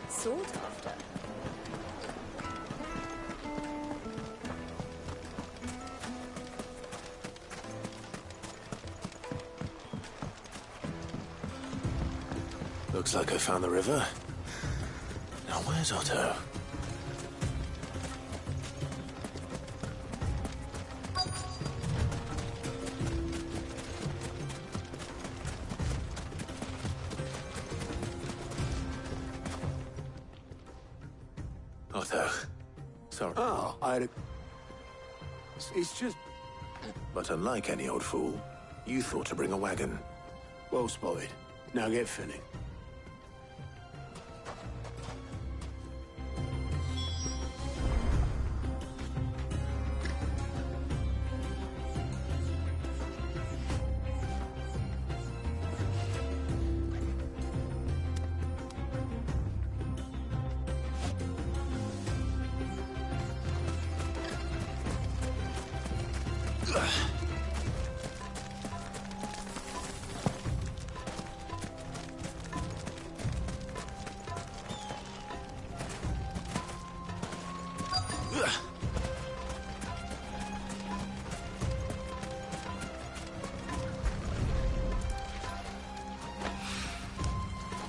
sought after. Looks like I found the river. Now where's Otto? Otto. Sorry. Oh, I had a... It's just... But unlike any old fool, you thought to bring a wagon. Well spotted. Now get finning.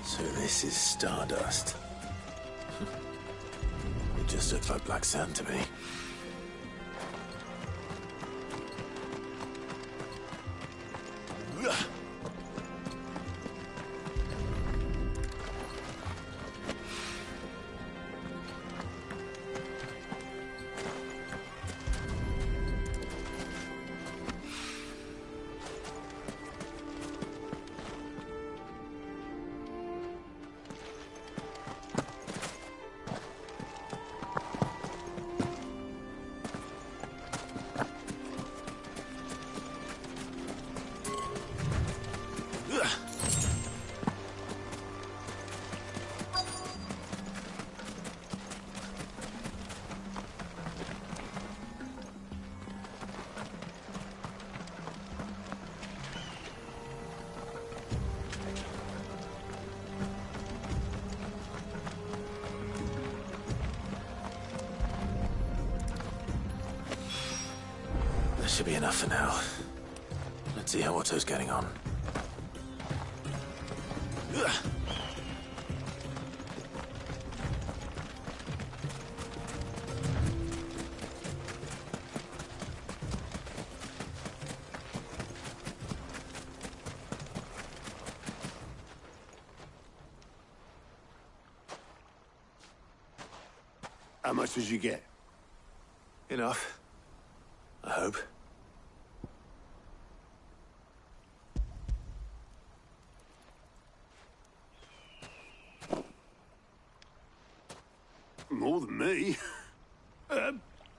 So this is stardust. It just looks like black sand to me. That should be enough for now. Let's see how Otto's getting on. How much did you get? Enough. I hope. More than me.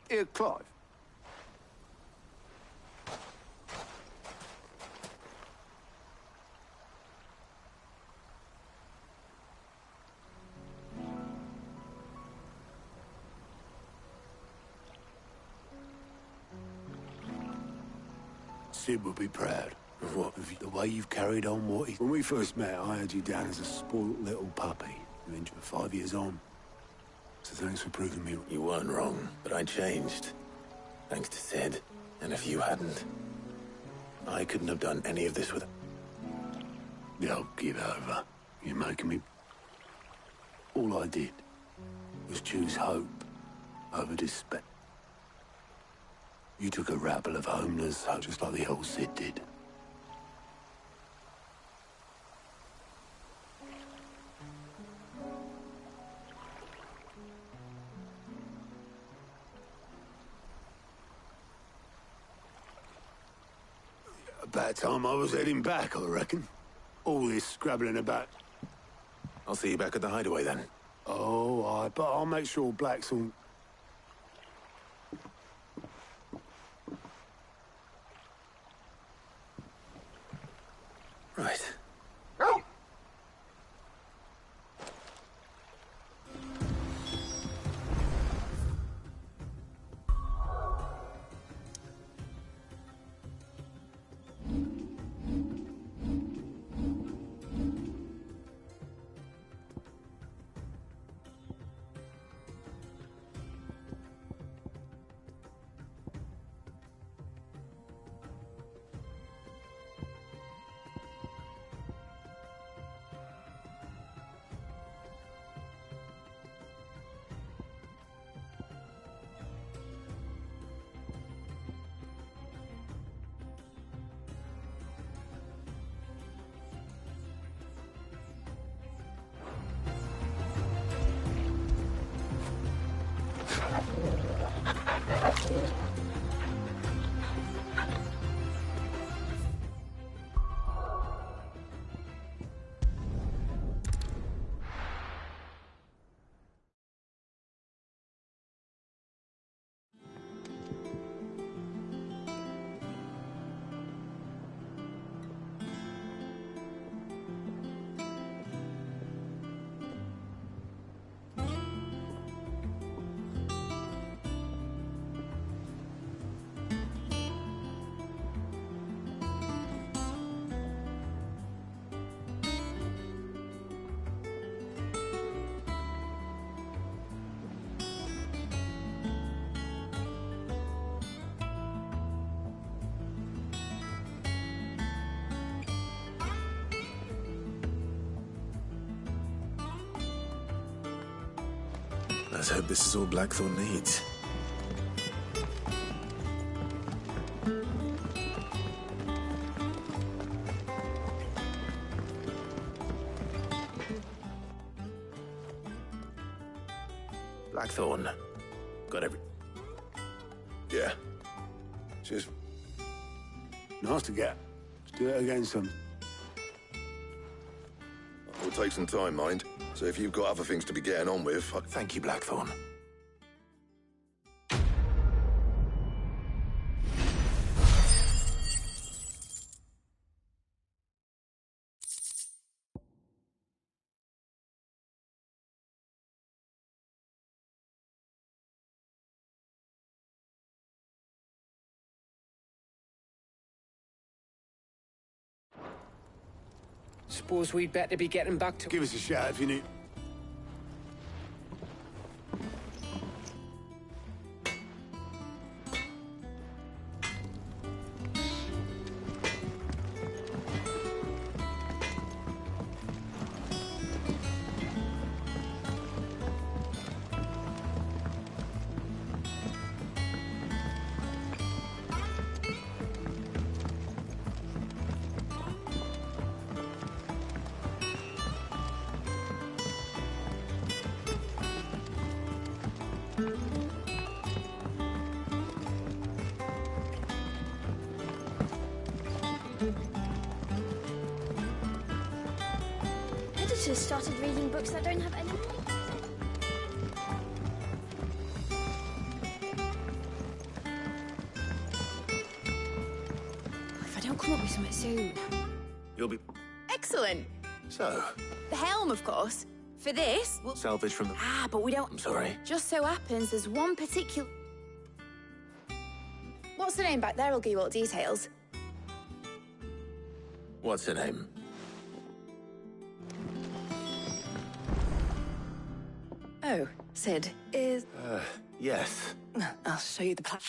Here, Clive. Sid would be proud. Of what? Of the way you've carried on what he... When we first met, I had you down as a spoilt little puppy. You enjoyed 5 years on. So thanks for proving me... You weren't wrong, but I changed. Thanks to Sid. And if you hadn't, I couldn't have done any of this with... Yo, give over. You're making me... All I did was choose hope over despair. You took a rabble of homeless, just like the old Sid did. About time I was heading back, I reckon. All this scrabbling about. I'll see you back at the hideaway then. Oh, but I'll make sure Black's all... Right. Let's hope this is all Blackthorn needs. Blackthorn. Got every... Yeah. Cheers. Nice to get. Let's do it again, son. Will take some time, mind. So if you've got other things to be getting on with... Thank you, Blackthorn. Suppose we'd better be getting back to... Give us a shout if you need... Editors started reading books that don't have any meaning. If I don't come up with something soon. You'll be... Excellent. So, The helm, of course. For this, we'll... salvage from the... Ah, but we don't... I'm sorry. Just so happens there's one particular... What's the name back there? I'll give you all the details. What's her name? Oh, Sid, is... Yes. I'll show you the plan.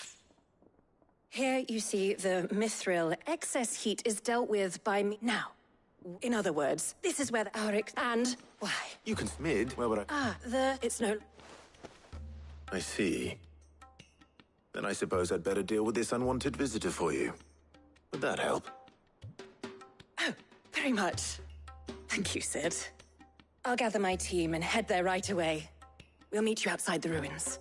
Here you see the mithril. Excess heat is dealt with by me. Now, in other words, this is where the auric... And... Why? You can smid. Where would I... Ah, it's no... I see. Then I suppose I'd better deal with this unwanted visitor for you. Would that help? Oh, very much. Thank you, Sid. I'll gather my team and head there right away. We'll meet you outside the ruins.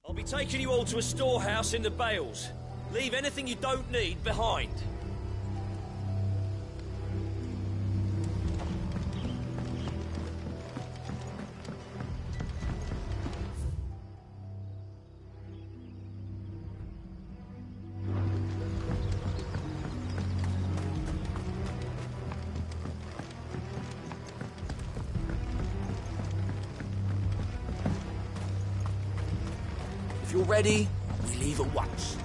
I'll be taking you all to a storehouse in the Bales. Leave anything you don't need behind. If you're ready, we leave at once.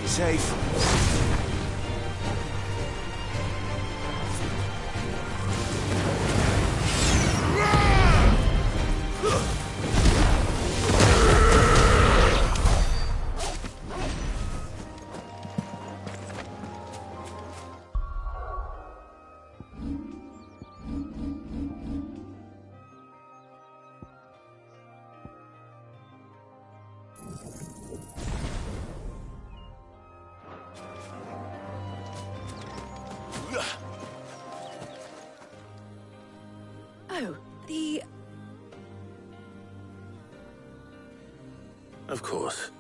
Be safe. Oh, the... Of course.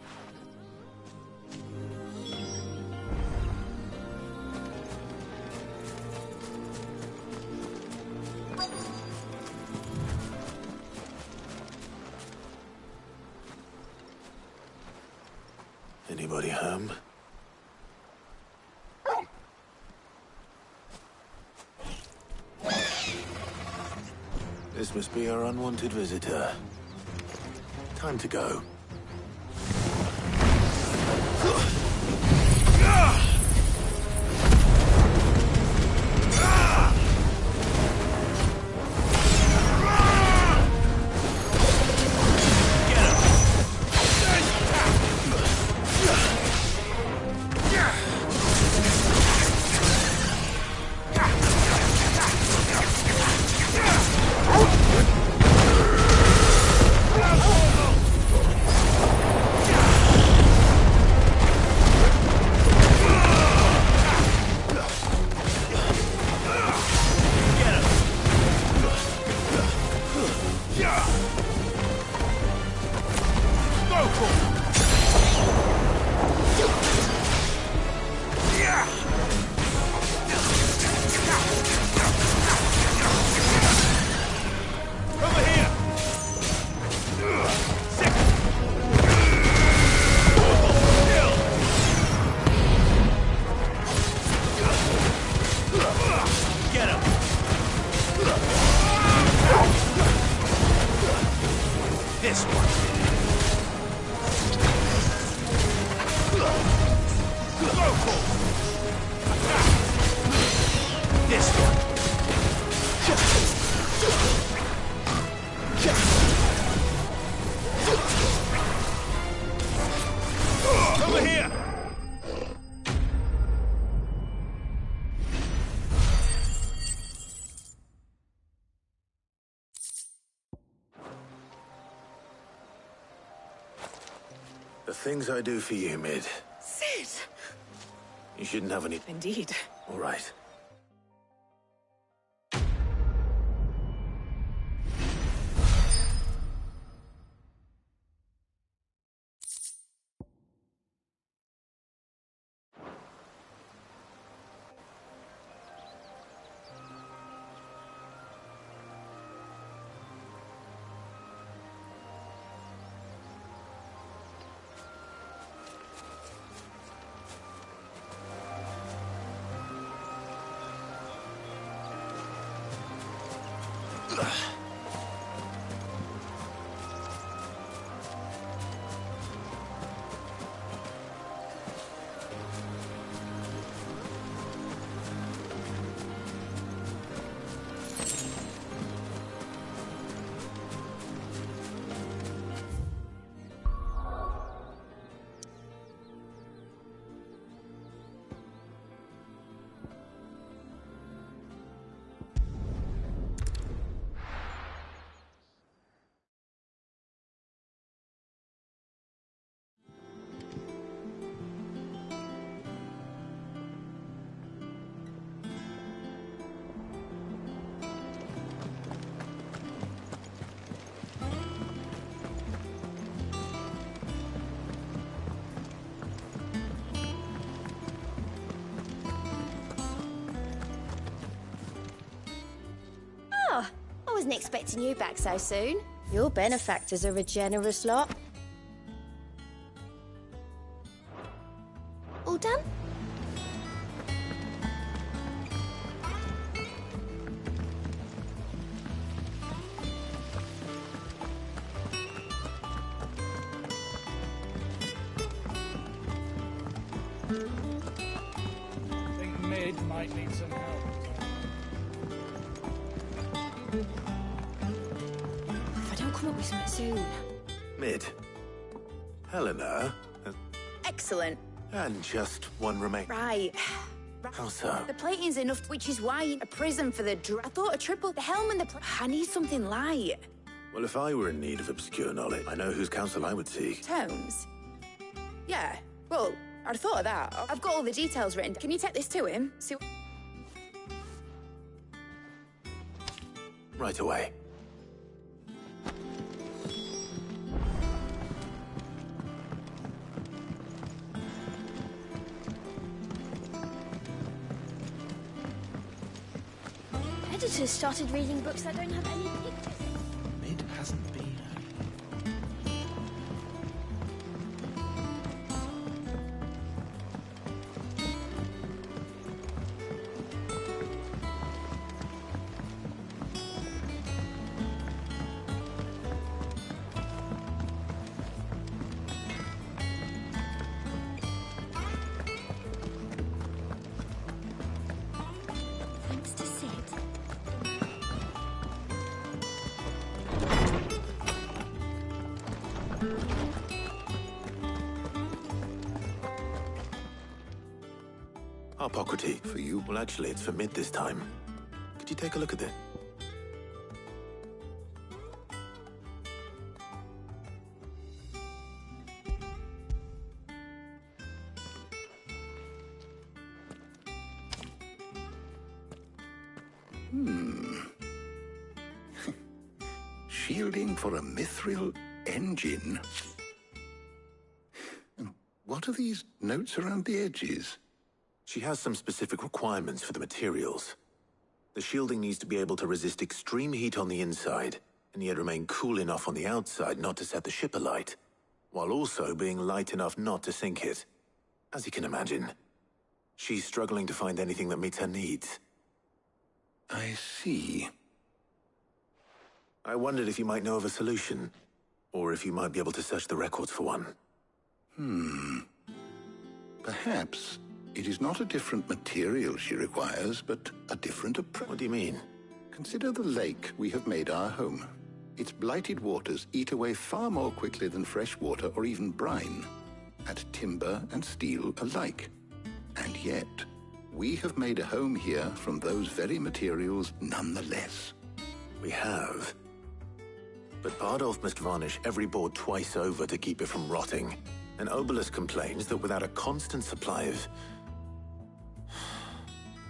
Anybody home? This must be our unwanted visitor. Time to go. The things I do for you, Mid. Sid! You shouldn't have any... Indeed. All right. Oh, I wasn't expecting you back so soon. Your benefactors are a generous lot. All done? I think mid might need some help. If I don't come up with something soon. Mid. Helena. Excellent. And just one remain. Right. How so? The plating's enough, which is why a prism for the I thought a triple. The helm and the I need something light. Well, if I were in need of obscure knowledge, I know whose counsel I would seek. Tomes? Yeah. Well, I'd thought of that. I've got all the details written. Can you take this to him? See. Right away. Editors started reading books that don't have any pictures. Mid hasn't been. Thanks to Sid. Hippocrates. For you? Well, actually, it's for mid this time. Could you take a look at it? Shielding for a mithril engine? And what are these notes around the edges? She has some specific requirements for the materials. The shielding needs to be able to resist extreme heat on the inside, and yet remain cool enough on the outside not to set the ship alight, while also being light enough not to sink it. As you can imagine, she's struggling to find anything that meets her needs. I see. I wondered if you might know of a solution, or if you might be able to search the records for one. Perhaps it is not a different material she requires, but a different approach. What do you mean? Consider the lake we have made our home. Its blighted waters eat away far more quickly than fresh water or even brine, at timber and steel alike. And yet, we have made a home here from those very materials nonetheless. We have. But Bardolph must varnish every board twice over to keep it from rotting. And Obelus complains that without a constant supply of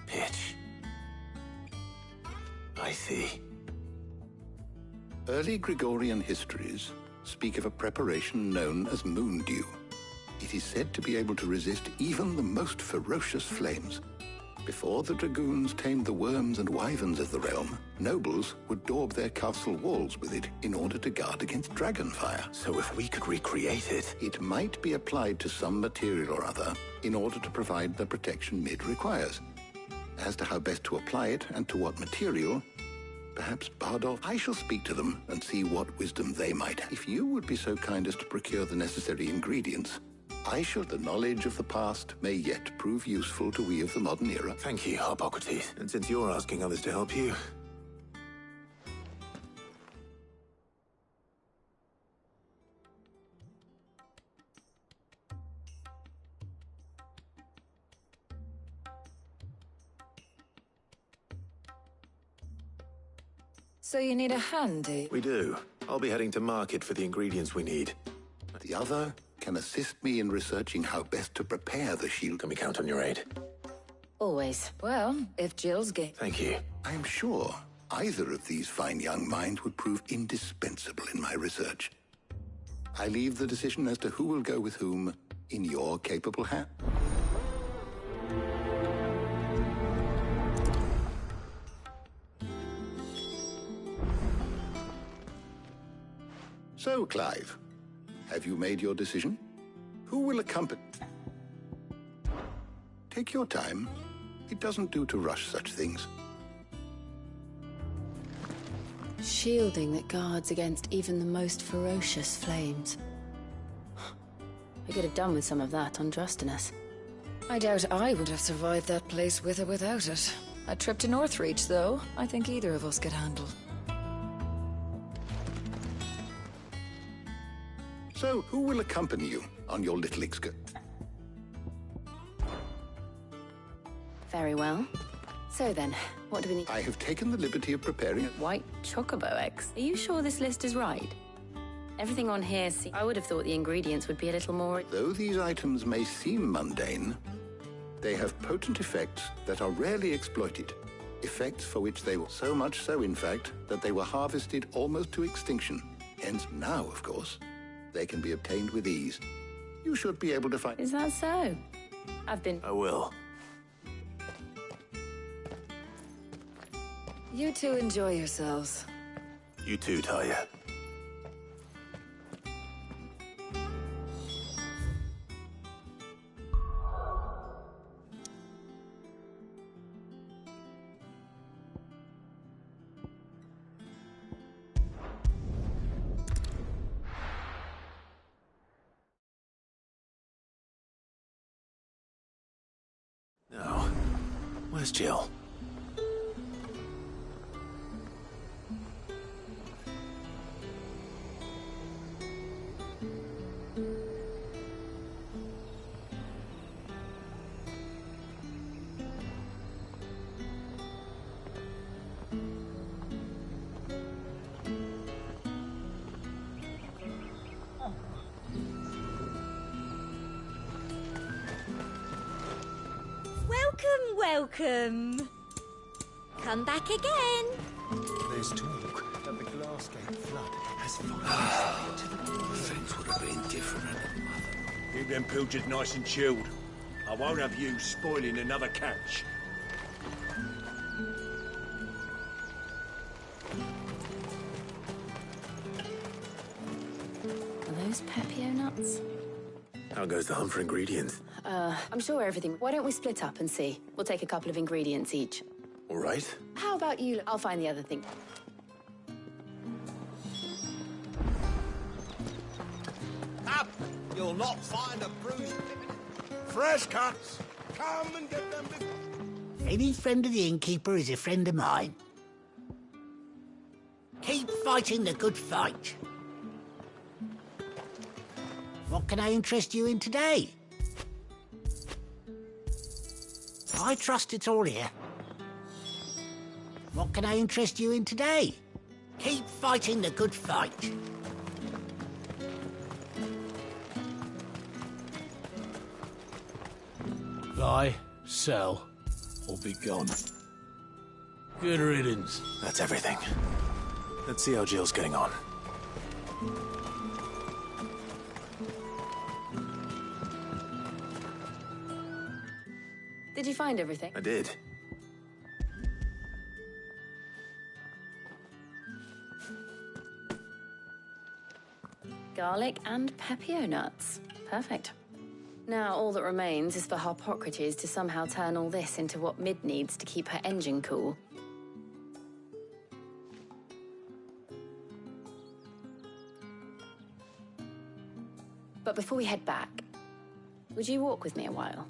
pitch. I see. Early Gregorian histories speak of a preparation known as moon dew. It is said to be able to resist even the most ferocious flames. Before the dragoons tamed the worms and wyverns of the realm, nobles would daub their castle walls with it in order to guard against dragonfire. So if we could recreate it... It might be applied to some material or other in order to provide the protection Mid requires. As to how best to apply it and to what material, perhaps Bardolph... I shall speak to them and see what wisdom they might have. If you would be so kind as to procure the necessary ingredients, the knowledge of the past may yet prove useful to we of the modern era. Thank you, Hippocrates. And since you're asking others to help you... So you need a hand, do you? We do. I'll be heading to market for the ingredients we need. The other can assist me in researching how best to prepare the shield. Can we count on your aid? Always. Well, if Jill's game. Thank you. I am sure either of these fine young minds would prove indispensable in my research. I leave the decision as to who will go with whom in your capable hands. So, Clive, have you made your decision? Who will accompany? Take your time. It doesn't do to rush such things. Shielding that guards against even the most ferocious flames. I could have done with some of that on Drustinus. I doubt I would have survived that place with or without it. A trip to Northreach, though, I think either of us could handle. So, who will accompany you on your little excursion? Very well. So then, what do we need? I have taken the liberty of preparing it. White chocobo eggs. Are you sure this list is right? Everything on here, I would have thought the ingredients would be a little more... Though these items may seem mundane, they have potent effects that are rarely exploited. Effects for which they were so much so, in fact, that they were harvested almost to extinction. Hence now, of course, they can be obtained with ease. You should be able to find... Is that so? I will. You two enjoy yourselves. You too, Talia. Now, where's Jill? Welcome. Come back again. There's talk that the Glassgate flood has finally to the... Things would have been different at the mother. Keep them pilchards nice and chilled. I won't have you spoiling another catch. Are those Pepio nuts? How goes the hunt for ingredients? I'm sure everything... Why don't we split up and see? We'll take a couple of ingredients each. All right. How about you? I'll find the other thing. Up! You'll not find a bruised... Fresh cuts! Come and get them before... Any friend of the innkeeper is a friend of mine. Keep fighting the good fight. What can I interest you in today? I trust it's all here. What can I interest you in today? Keep fighting the good fight. Buy, sell, or be gone. Good riddance. That's everything. Let's see how Jill's getting on. Did you find everything? I did. Garlic and Pepio nuts. Perfect. Now, all that remains is for Harpocrates to somehow turn all this into what Mid needs to keep her engine cool. But before we head back, would you walk with me a while?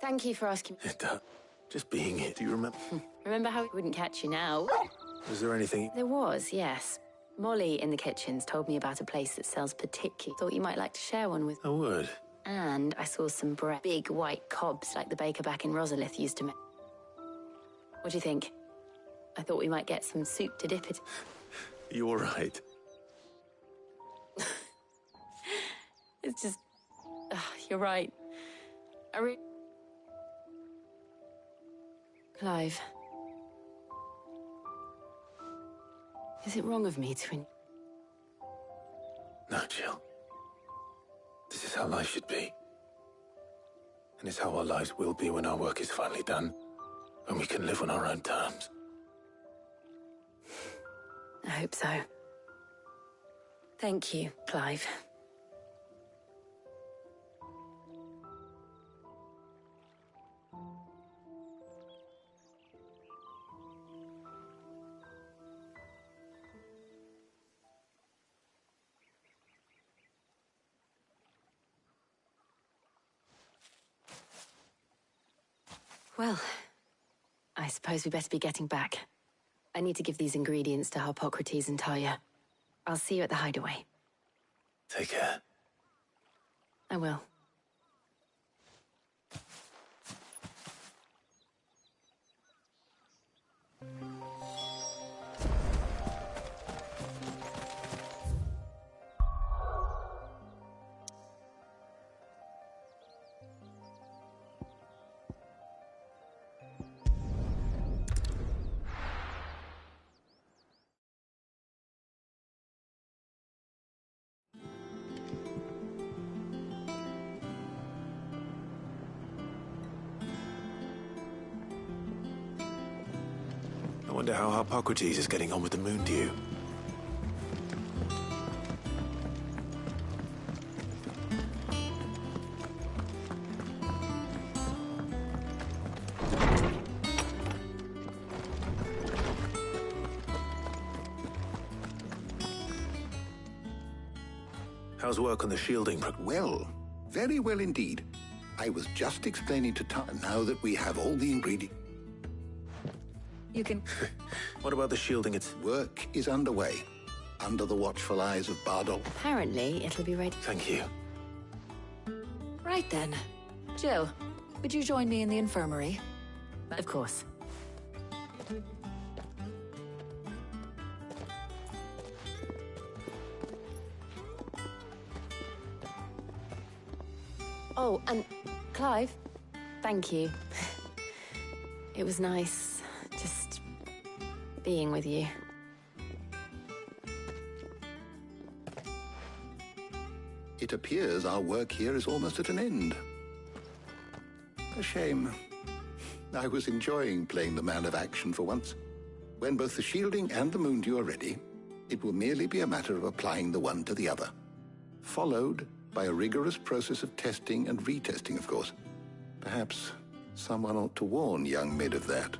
Thank you for asking. Just being here, do you remember? Remember how we wouldn't catch you now? Was there anything... There was, yes. Molly in the kitchens told me about a place that sells particularly. Thought you might like to share one with... I would. And I saw some bread. Big white cobs like the baker back in Rosalith used to make. What do you think? I thought we might get some soup to dip it. You all right? It's just... you're right. Clive. Is it wrong of me to... No, Jill. This is how life should be. And it's how our lives will be when our work is finally done. When we can live on our own terms. I hope so. Thank you, Clive. Well, I suppose we better be getting back. I need to give these ingredients to Harpocrates and Talia. I'll see you at the hideaway. Take care. I will. I wonder how Harpocrates is getting on with the moon dew. How's work on the shielding? Well, very well indeed. I was just explaining to Tom now that we have all the ingredients. You can... What about the shielding? Its work is underway, under the watchful eyes of Bardol. Apparently, it'll be ready. Thank you. Right then. Jill, would you join me in the infirmary? Of course. Oh, and Clive, thank you. It was nice, just being with you. It appears our work here is almost at an end. A shame. I was enjoying playing the man of action for once. When both the shielding and the moondew are ready, it will merely be a matter of applying the one to the other. Followed by a rigorous process of testing and retesting, of course. Perhaps someone ought to warn young Mid of that.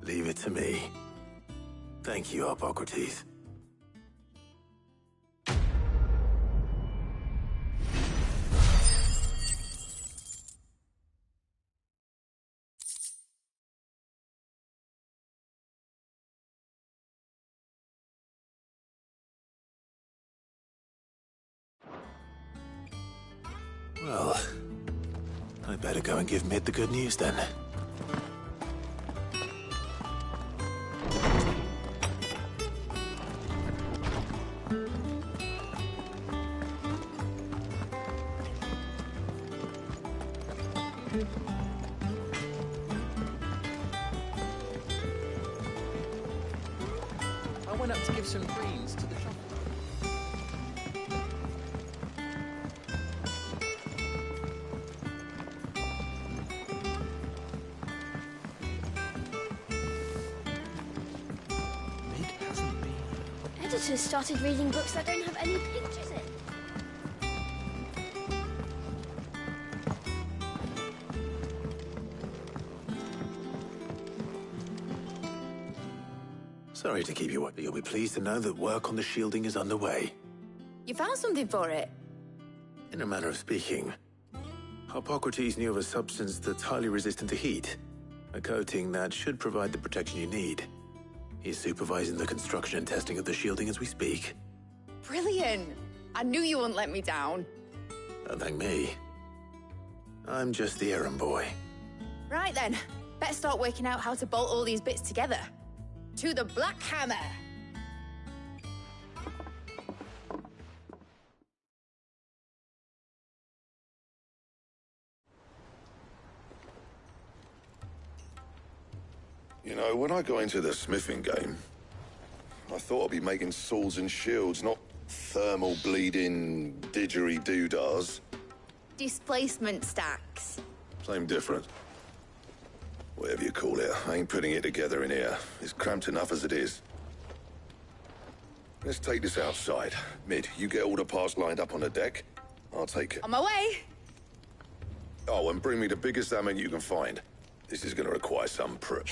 Leave it to me. Thank you, Harpocrates. Well, I better go and give Mid the good news then. I went up to give some greens to the shop. Editors started reading books that don't have any pictures in. Sorry to keep you up, but you'll be pleased to know that work on the shielding is underway. You found something for it? In a manner of speaking, Harpocrates knew of a substance that's highly resistant to heat, a coating that should provide the protection you need. He's supervising the construction and testing of the shielding as we speak. Brilliant! I knew you wouldn't let me down. Don't thank me. I'm just the errand boy. Right then, better start working out how to bolt all these bits together. To the Black Hammer! You know, when I got into the smithing game, I thought I'd be making swords and shields, not thermal bleeding didgeridoo-dahs. Displacement stacks. Same difference. Whatever you call it, I ain't putting it together in here. It's cramped enough as it is. Let's take this outside. Mid, you get all the parts lined up on the deck. I'll take it. On my way! Oh, and bring me the biggest salmon you can find. This is going to require some prep.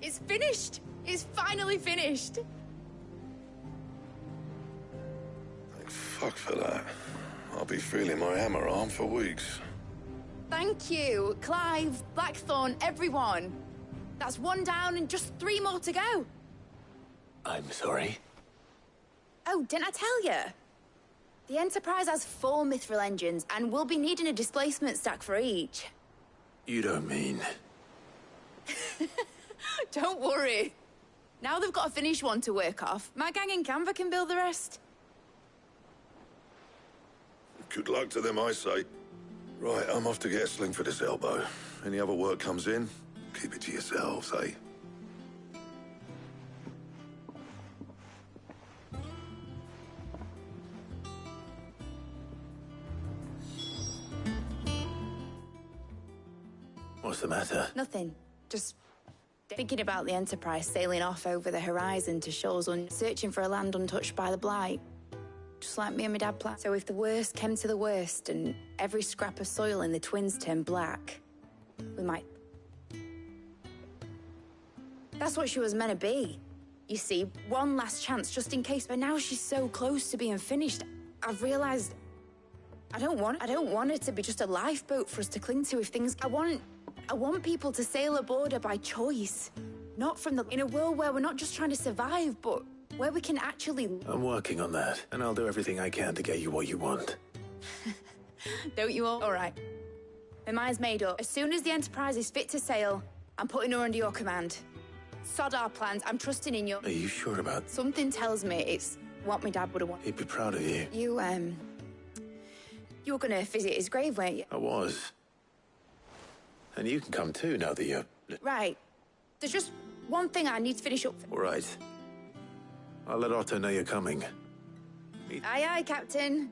It's finished! It's finally finished! Thank fuck for that. I'll be feeling my hammer arm for weeks. Thank you, Clive, Blackthorn, everyone. That's one down and just 3 more to go. I'm sorry. Oh, didn't I tell you? The Enterprise has 4 mithril engines, and we'll be needing a displacement stack for each. You don't mean... Don't worry. Now they've got a finished one to work off, my gang in Canva can build the rest. Good luck to them, I say. Right, I'm off to get a sling for this elbow. Any other work comes in, keep it to yourselves, eh? What's the matter? Nothing. Just thinking about the Enterprise sailing off over the horizon to shores searching for a land untouched by the Blight. Just like me and my dad planned. So if the worst came to the worst and every scrap of soil in the Twins turned black, we might... That's what she was meant to be. You see, one last chance just in case, but now she's so close to being finished. I've realized I don't want her to be just a lifeboat for us to cling to if things... I want people to sail aboard her by choice. Not from the... In a world where we're not just trying to survive, but where we can actually... I'm working on that, and I'll do everything I can to get you what you want. Don't you all? All right. My mind's made up. As soon as the Enterprise is fit to sail, I'm putting her under your command. Sod our plans. I'm trusting in you. Are you sure about... Something tells me it's what my dad would have wanted. He'd be proud of you. You were gonna visit his grave, weren't you? I was. And you can come too, now that you're... Right. There's just one thing I need to finish up. All right. I'll let Otto know you're coming. Aye, aye, Captain.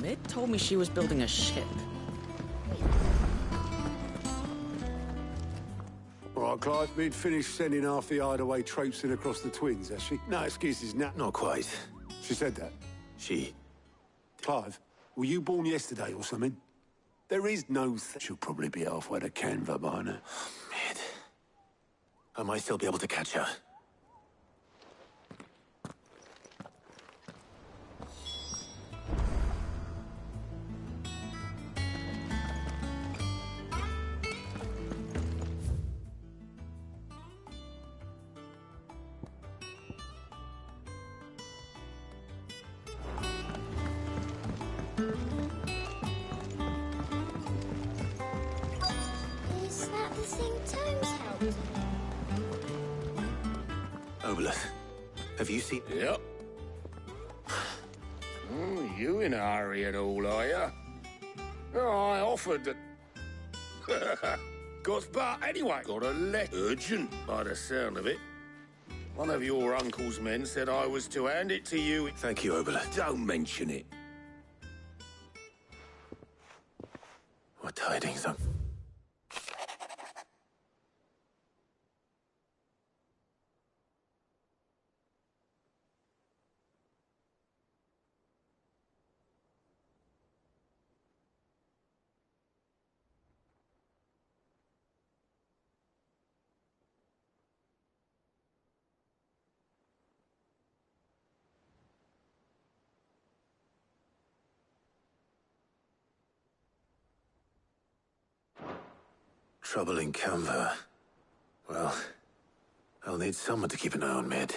Mid told me she was building a ship. All right, Clive, Mid finished sending half the hideaway traipsing across the Twins, has she? No excuses, Not quite. She said that? She... Clive, were you born yesterday or something? There is no... She'll probably be halfway to Canva by now. Mid. I might still be able to catch her. Is that the thing Tomes helped? Obolus, have you seen... Yep. Oh, you in a hurry at all, are you? Oh, I offered to... but anyway, got a letter. Urgent, by the sound of it. One of your uncle's men said I was to hand it to you. Thank you, Obolus. Don't mention it. What tidings, Uncle? Trouble in Canva. Well, I'll need someone to keep an eye on Mid.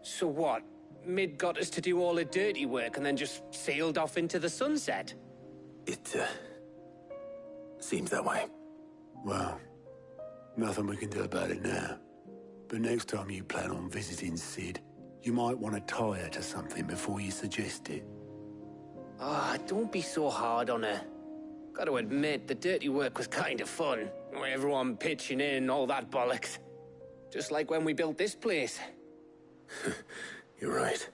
So what? Mid got us to do all the dirty work and then just sailed off into the sunset? It, seems that way. Well, nothing we can do about it now. But next time you plan on visiting Sid, you might want to tie her to something before you suggest it. Ah, don't be so hard on her. Gotta admit, the dirty work was kind of fun. Everyone pitching in and all that bollocks. Just like when we built this place. You're right.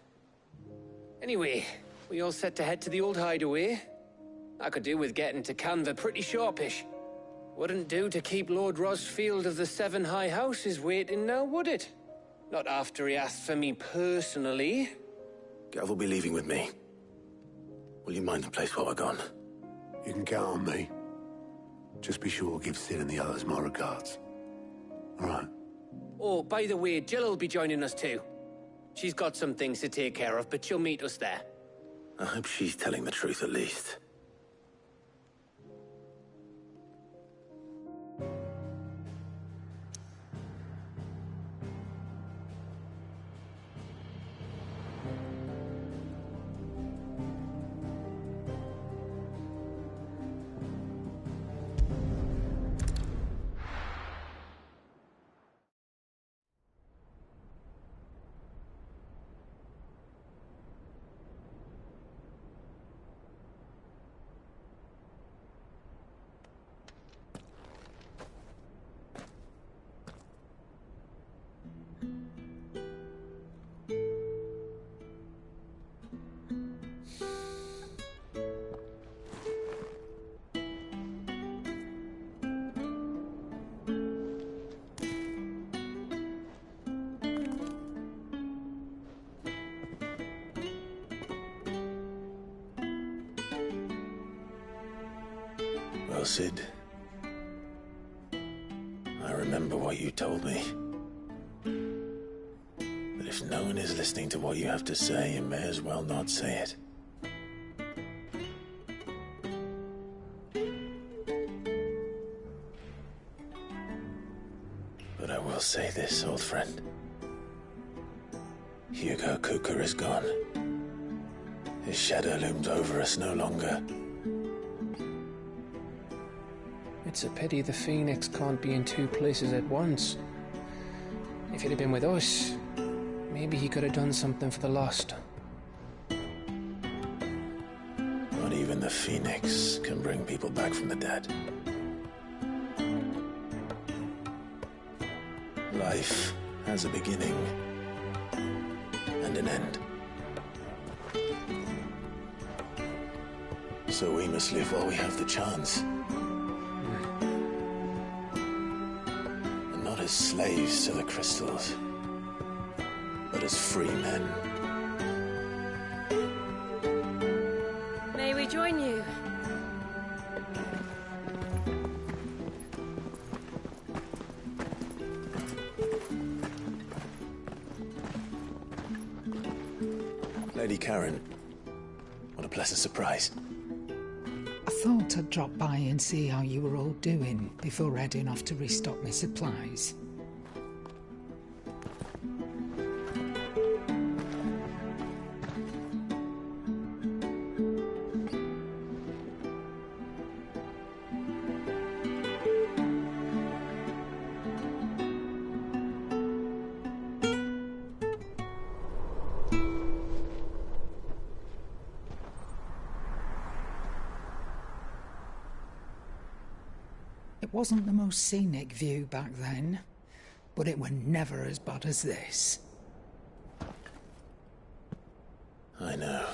Anyway, we all set to head to the old hideaway. I could do with getting to Canva pretty sharpish. Wouldn't do to keep Lord Rosfield of the Seven High Houses waiting now, would it? Not after he asked for me personally. Gav will be leaving with me. Will you mind the place while we're gone? You can count on me. Just be sure to give Sid and the others my regards. All right. Oh, by the way, Jill will be joining us too. She's got some things to take care of, but she'll meet us there. I hope she's telling the truth at least. Well, Sid, I remember what you told me. That if no one is listening to what you have to say, you may as well not say it. But I will say this, old friend. Hugo Cooker is gone. His shadow looms over us no longer. It's a pity the Phoenix can't be in two places at once. If he'd have been with us, maybe he could have done something for the lost. Not even the Phoenix can bring people back from the dead. Life has a beginning and an end. So we must live while we have the chance. And not as slaves to the crystals, but as free men. May we join you? Lady Karen, what a pleasant surprise. I thought I'd drop by and see how you were all doing before heading off to restock my supplies. It wasn't the most scenic view back then, but it were never as bad as this. I know.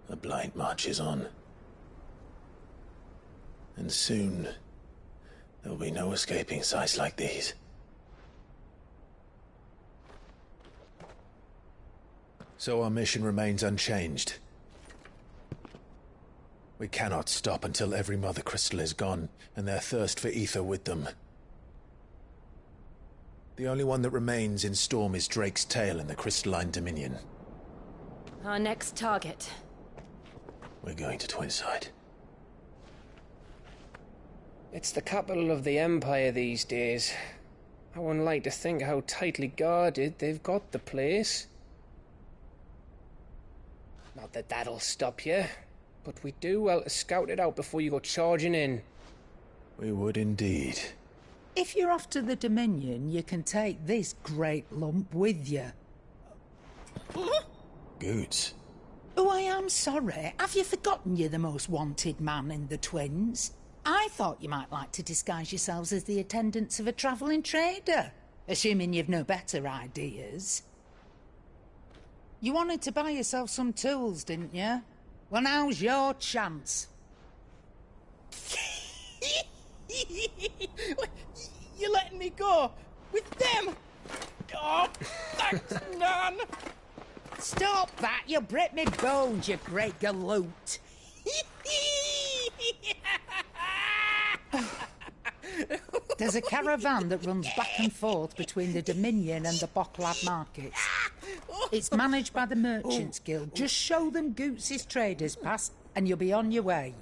The blight marches on. And soon, there'll be no escaping sights like these. So our mission remains unchanged. We cannot stop until every Mother Crystal is gone, and their thirst for ether with them. The only one that remains in Storm is Drake's Tail in the Crystalline Dominion. Our next target. We're going to Twinside. It's the capital of the Empire these days. I wouldn't like to think how tightly guarded they've got the place. Not that that'll stop you. But we do well to scout it out before you go charging in. We would indeed. If you're off to the Dominion, you can take this great lump with you. Goods. Oh, I am sorry. Have you forgotten you're the most wanted man in the Twins? I thought you might like to disguise yourselves as the attendants of a travelling trader, assuming you've no better ideas. You wanted to buy yourself some tools, didn't you? Well, now's your chance. go with them. Oh, thanks, Nan. Stop that! You'll break me bones, you great galoot. There's a caravan that runs back and forth between the Dominion and the Bocklad markets. It's managed by the Merchants Guild. Just show them Goots' traders pass and you'll be on your way.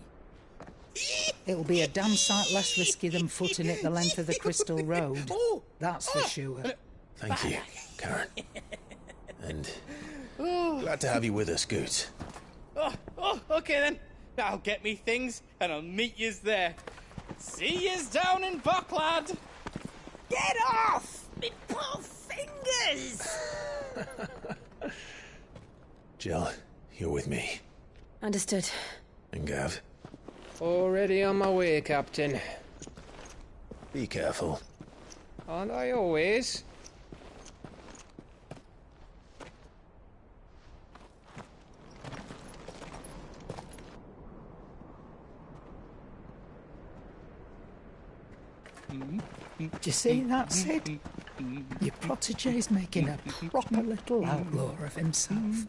It'll be a damn sight less risky than footing it the length of the Crystal Road. That's for sure. Thank you, Karen. And glad to have you with us, Goots. Okay then. I'll get me things and I'll meet yous there. See yous down in Bocklad. Get off! Me poor fingers! Jill, you're with me. Understood. And Gav. Already on my way, Captain. Be careful. Aren't I always? Do you see that, Sid? Your protege's making a proper little outlaw of himself.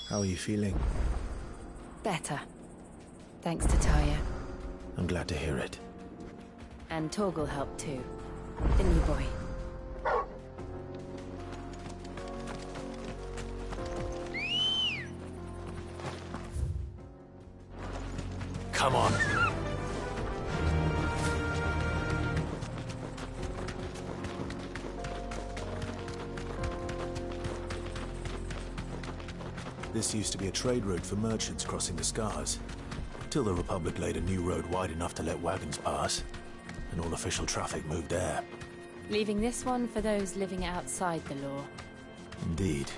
How are you feeling? Better. Thanks to Taya. I'm glad to hear it. And Torgal helped too. Didn't you, boy? Come on. This used to be a trade route for merchants crossing the Scars, till the Republic laid a new road wide enough to let wagons pass, and all official traffic moved there. Leaving this one for those living outside the law. Indeed.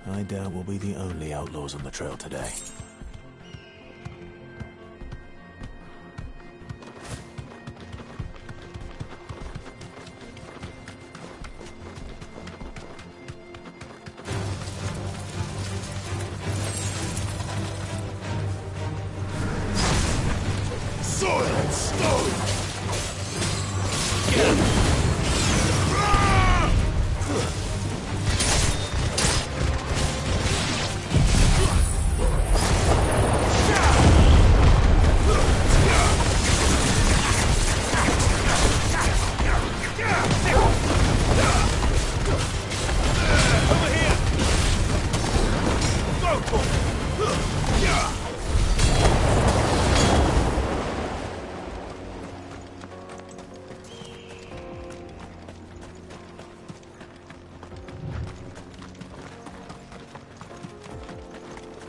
I doubt we'll be the only outlaws on the trail today.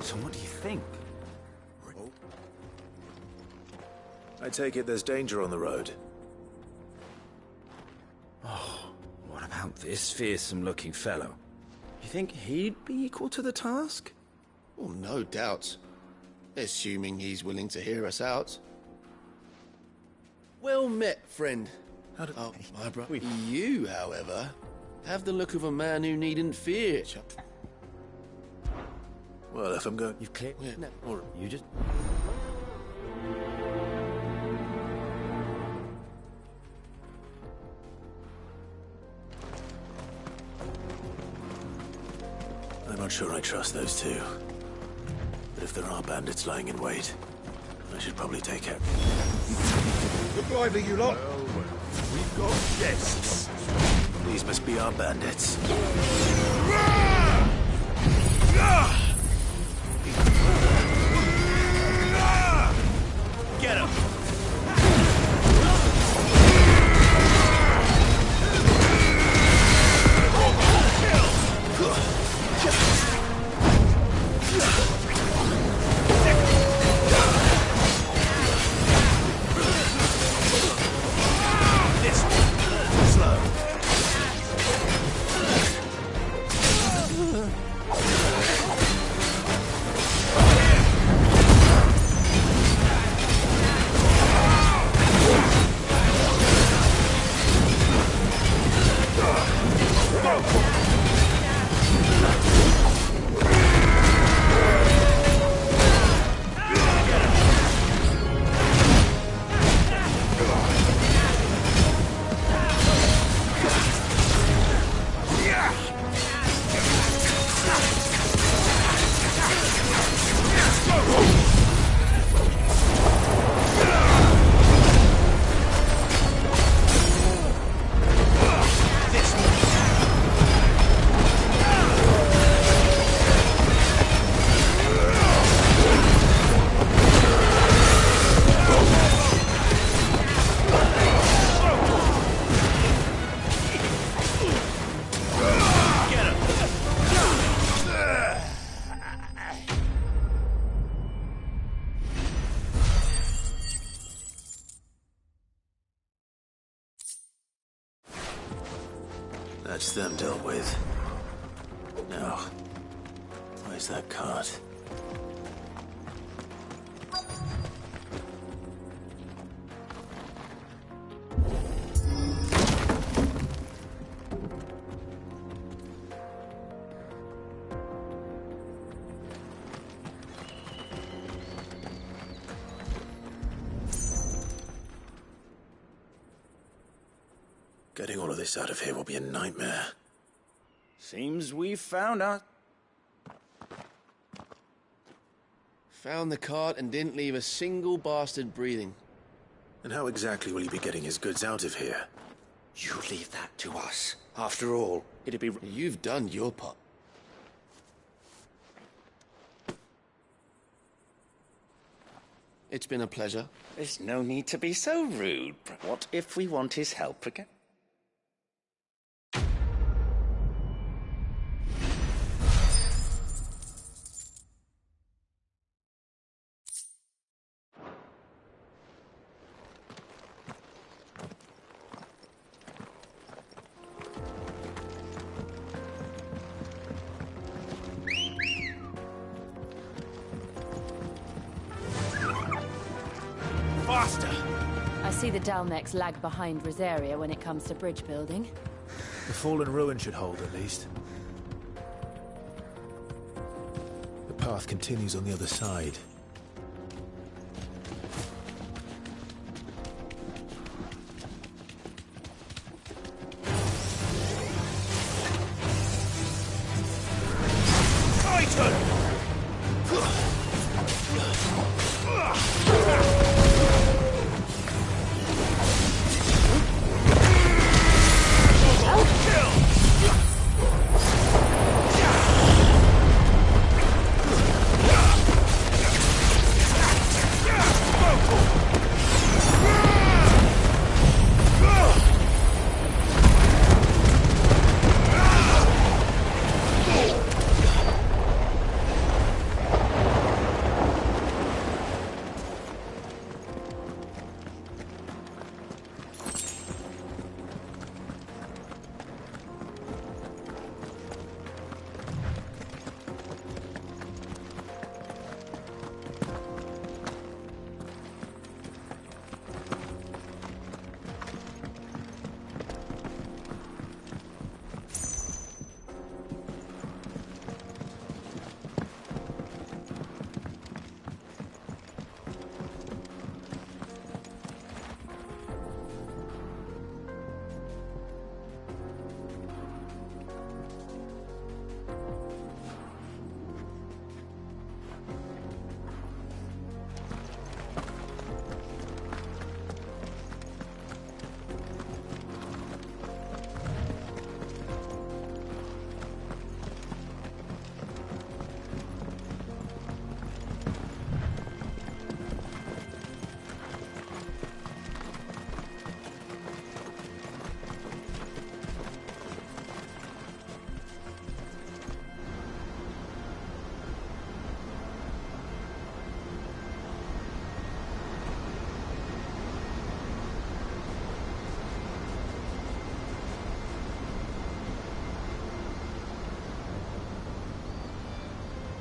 So what do you think? I take it there's danger on the road. Oh, what about this fearsome-looking fellow? You think he'd be equal to the task? Well, no doubt. Assuming he's willing to hear us out. Well met, friend. Oh, my brother. You, however, have the look of a man who needn't fear. Well, if I'm going... You've cleared... Yeah. No, or you just... I'm not sure I trust those two. But if there are bandits lying in wait, I should probably take care. Look lively, you lot. Well, we've got guests. These must be our bandits. Get him! That's them dealt with. Now, where's that cart? Getting all of this out of here will be a nightmare. Seems we've found our... Found the cart and didn't leave a single bastard breathing. And how exactly will he be getting his goods out of here? You leave that to us. After all, it'd be... You've done your part. It's been a pleasure. There's no need to be so rude. What if we want his help again? I see the Dalmex lag behind Rosaria when it comes to bridge building. The fallen ruin should hold, at least. The path continues on the other side.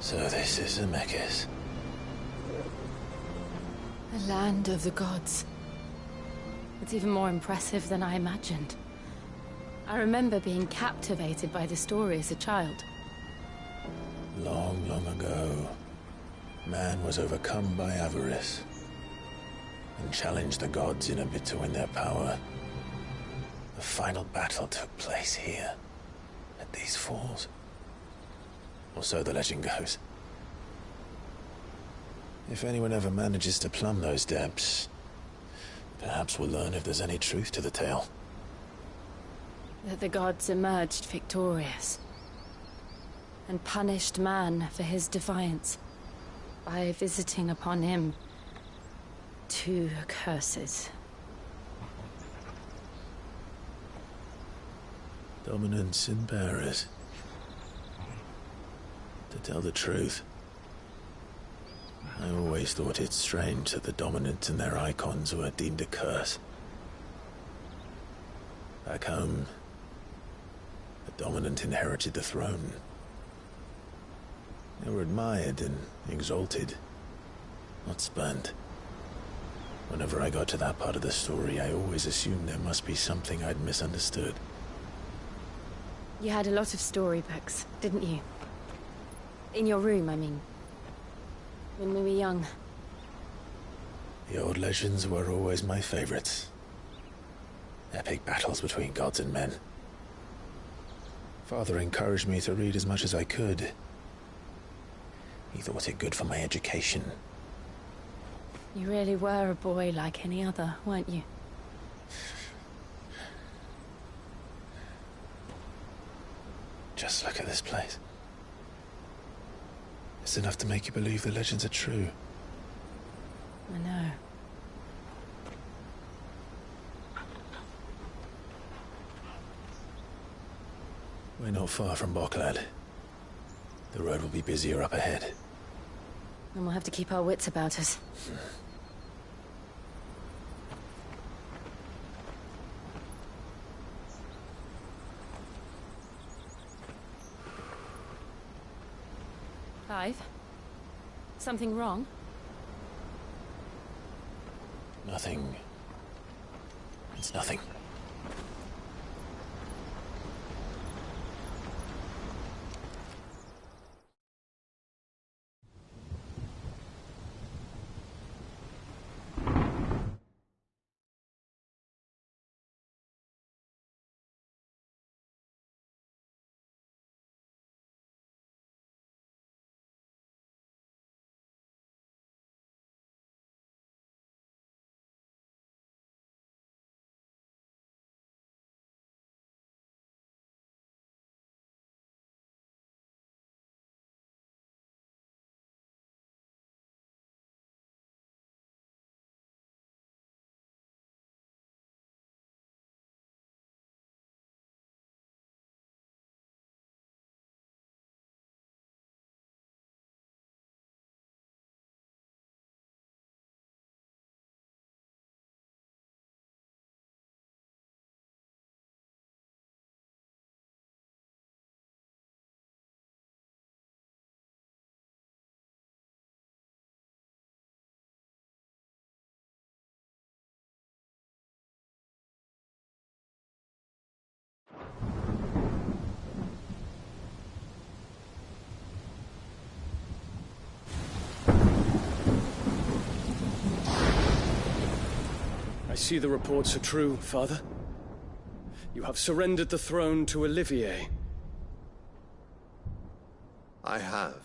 So this is Zemeckis. The land of the gods. It's even more impressive than I imagined. I remember being captivated by the story as a child. Long, long ago, man was overcome by avarice and challenged the gods in a bid to win their power. The final battle took place here, at these falls. Or so the legend goes. If anyone ever manages to plumb those depths, perhaps we'll learn if there's any truth to the tale. That the gods emerged victorious and punished man for his defiance by visiting upon him 2 curses. Dominance and bearers. To tell the truth, I always thought it strange that the dominant and their icons were deemed a curse. Back home, the dominant inherited the throne. They were admired and exalted, not spurned. Whenever I got to that part of the story, I always assumed there must be something I'd misunderstood. You had a lot of storybooks, didn't you? In your room, I mean. When we were young. The old legends were always my favorites. Epic battles between gods and men. Father encouraged me to read as much as I could. He thought it good for my education. You really were a boy like any other, weren't you? Just look at this place. It's enough to make you believe the legends are true. I know. We're not far from Boklad. The road will be busier up ahead. And we'll have to keep our wits about us. Clive? Something wrong? Nothing. It's nothing. I see the reports are true, Father. You have surrendered the throne to Olivier. I have.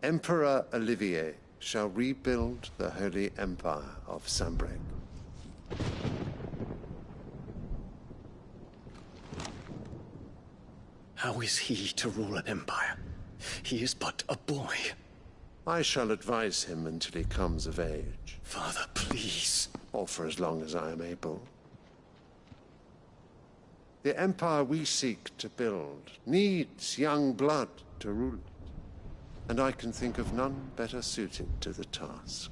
Emperor Olivier shall rebuild the Holy Empire of Sanbreque. How is he to rule an empire? He is but a boy. I shall advise him until he comes of age. Father, please. Or for as long as I am able. The empire we seek to build needs young blood to rule it, and I can think of none better suited to the task.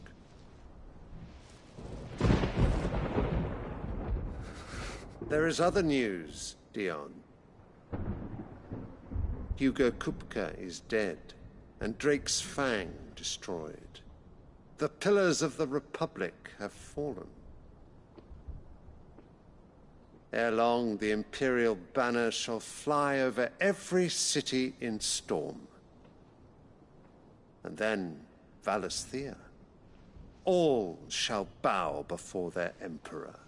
There is other news, Dion. Hugo Kupka is dead, and Drake's Fang destroyed. The pillars of the Republic have fallen. Ere long, the Imperial banner shall fly over every city in Storm. And then, Valisthea. All shall bow before their Emperor.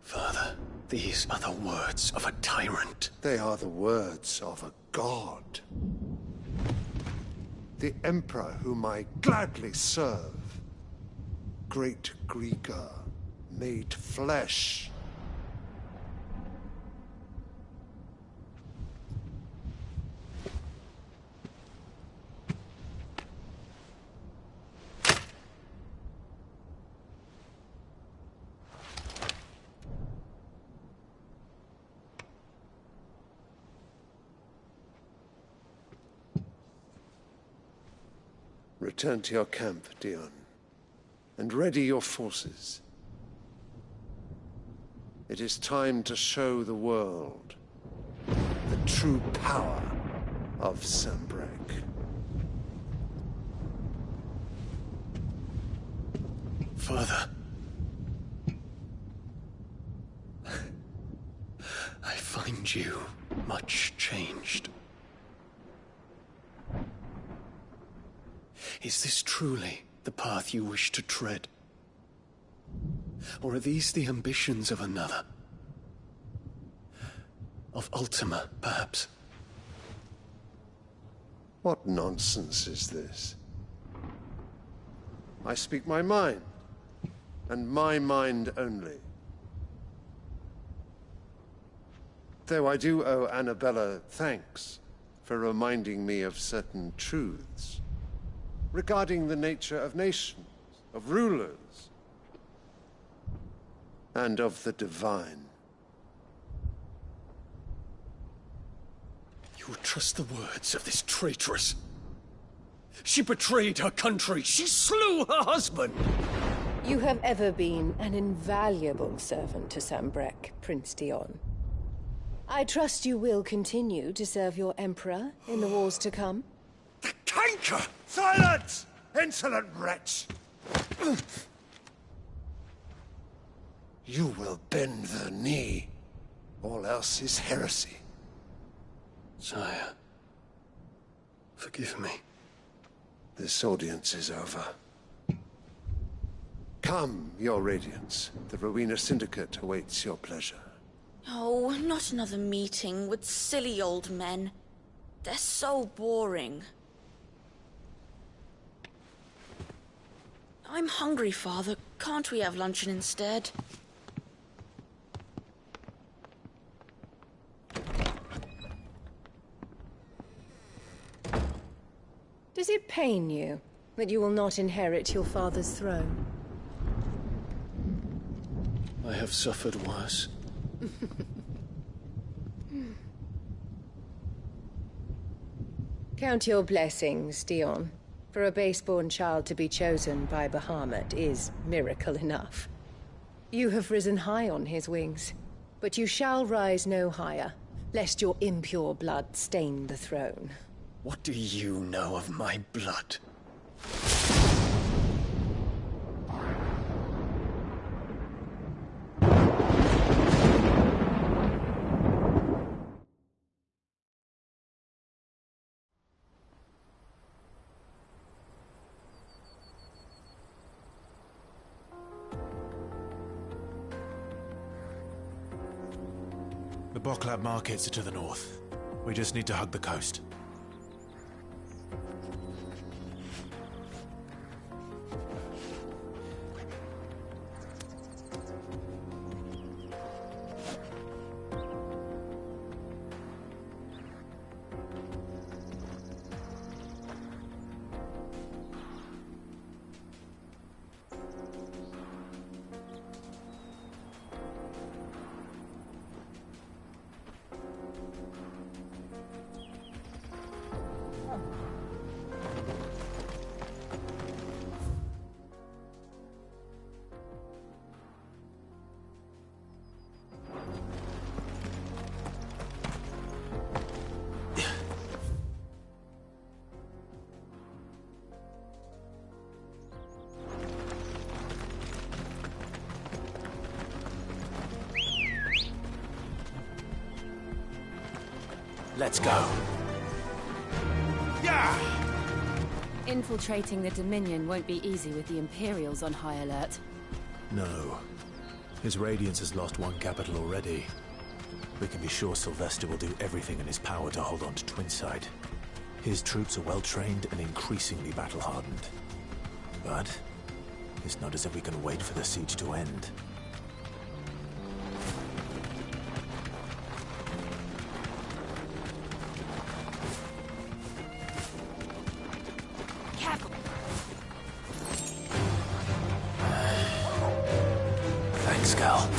Father, these are the words of a tyrant. They are the words of a god. The Emperor whom I gladly serve. Great Greeker, made flesh. Return to your camp, Dion, and ready your forces. It is time to show the world the true power of Sanbreque. Father. I find you much changed. Is this truly the path you wish to tread? Or are these the ambitions of another? Of Ultima, perhaps? What nonsense is this? I speak my mind, and my mind only. Though I do owe Annabella thanks for reminding me of certain truths regarding the nature of nations, of rulers, and of the divine. You would trust the words of this traitress? She betrayed her country. She slew her husband. You have ever been an invaluable servant to Sambrek, Prince Dion. I trust you will continue to serve your Emperor in the wars to come. The canker! Silence! Insolent wretch! You will bend the knee. All else is heresy. Sire, forgive me. This audience is over. Come, your Radiance. The Rowena Syndicate awaits your pleasure. Oh, not another meeting with silly old men. They're so boring. I'm hungry, Father. Can't we have luncheon instead? Does it pain you that you will not inherit your father's throne? I have suffered worse. Count your blessings, Dion. For a base-born child to be chosen by Bahamut is miracle enough. You have risen high on his wings, but you shall rise no higher, lest your impure blood stain the throne. What do you know of my blood? The Boklab markets are to the north. We just need to hug the coast. Let's go. Yeah! Infiltrating the Dominion won't be easy with the Imperials on high alert. No. His Radiance has lost one capital already. We can be sure Sylvester will do everything in his power to hold on to Twinside. His troops are well-trained and increasingly battle-hardened. But it's not as if we can wait for the siege to end. Thanks, Gal.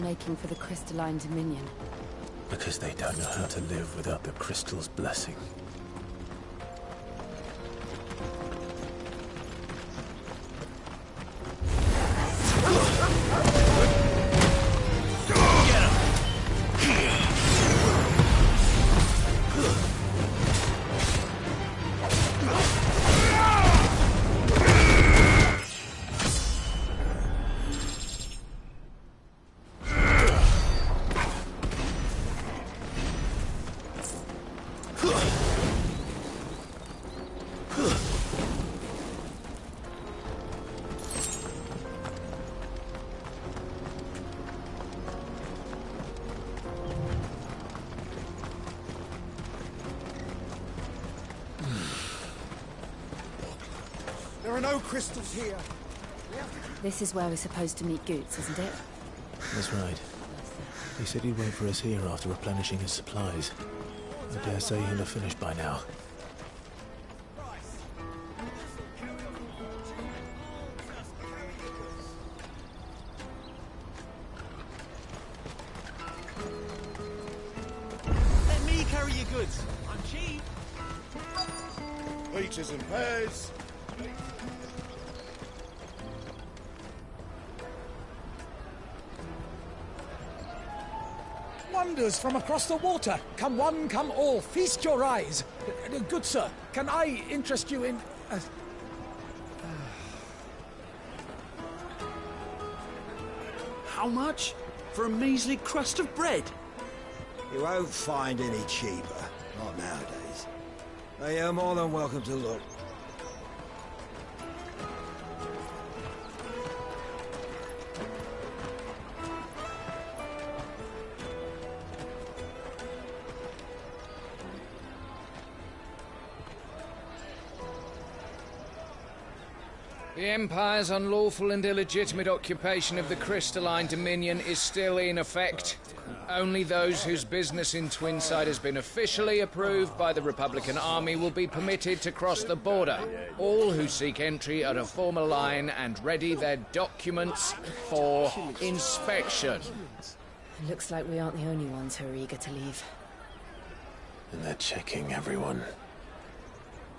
making for the Crystalline Dominion? Because they don't know how to live without the crystal's blessing. There are no crystals here. This is where we're supposed to meet Goots, isn't it? That's right. He said he'd wait for us here after replenishing his supplies. I dare say he'll have finished by now. Let me carry your goods. I'm cheap. Peaches and pears. Wonders from across the water. Come one, come all. Feast your eyes. Good sir, can I interest you in... How much? For a measly crust of bread? You won't find any cheaper. Not nowadays. But you're more than welcome to look. The Empire's unlawful and illegitimate occupation of the Crystalline Dominion is still in effect. Only those whose business in Twinside has been officially approved by the Republican Army will be permitted to cross the border. All who seek entry are to form a line and ready their documents for inspection. Looks like we aren't the only ones who are eager to leave. And they're checking everyone.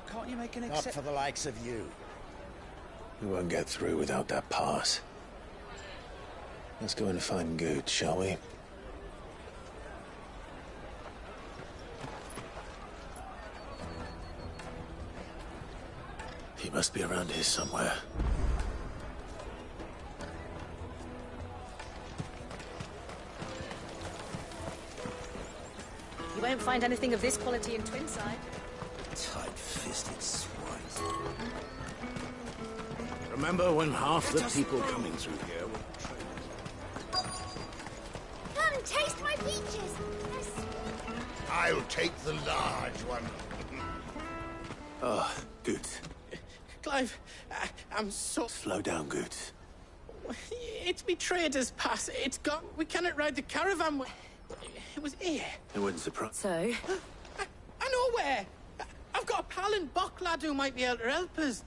Can't you make an Not exception? for the likes of you. We won't get through without that pass. Let's go and find Goot, shall we? He must be around here somewhere. You won't find anything of this quality in Twinside. Tight-fisted swines. Remember when half the people coming through here were traitors? Come, taste my peaches. I'll take the large one. Ah, Goots. Clive, I'm so... Slow down, Goots. It's me trader's pass. It's gone. We cannot ride the caravan. It was here. It wouldn't surprise... So? I know where. I've got a pal in Bock lad who might be able to help us.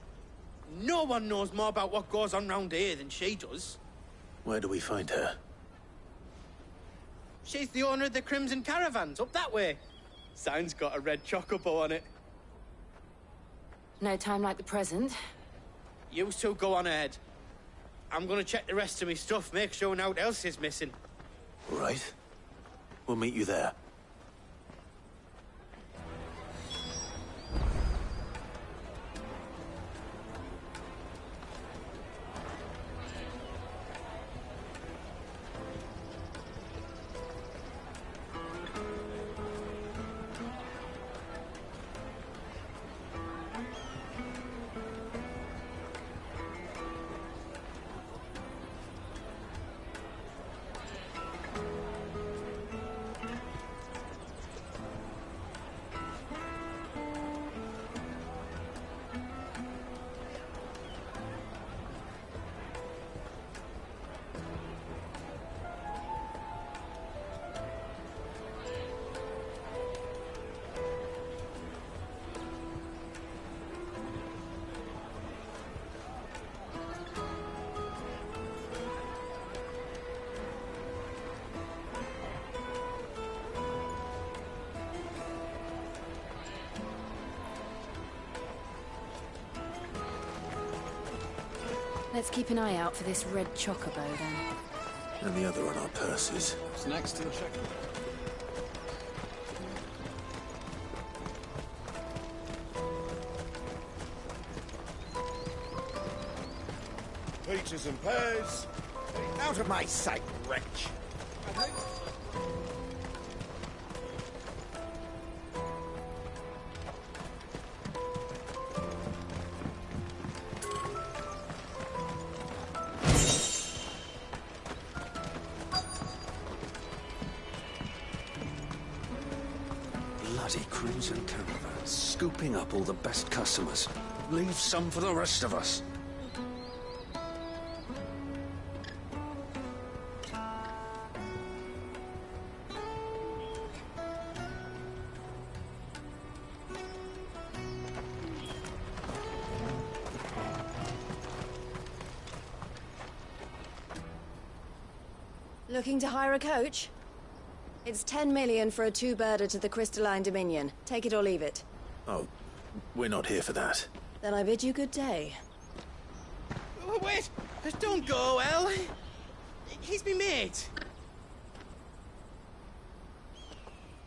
No one knows more about what goes on round here than she does. Where do we find her? She's the owner of the Crimson Caravans, up that way. Sign's got a red chocobo on it. No time like the present. You two go on ahead. I'm gonna check the rest of my stuff, make sure no one else is missing. All right. We'll meet you there. Let's keep an eye out for this red chocobo, then. And the other on our purses. What's next in the check? Peaches and pears. Out of my sight, wretch! Bloody Crimson Caravan, scooping up all the best customers. Leave some for the rest of us. Looking to hire a coach? It's 10 million for a two-birder to the Crystalline Dominion. Take it or leave it. Oh, we're not here for that. Then I bid you good day. Oh, wait! Don't go, El. He's me mate.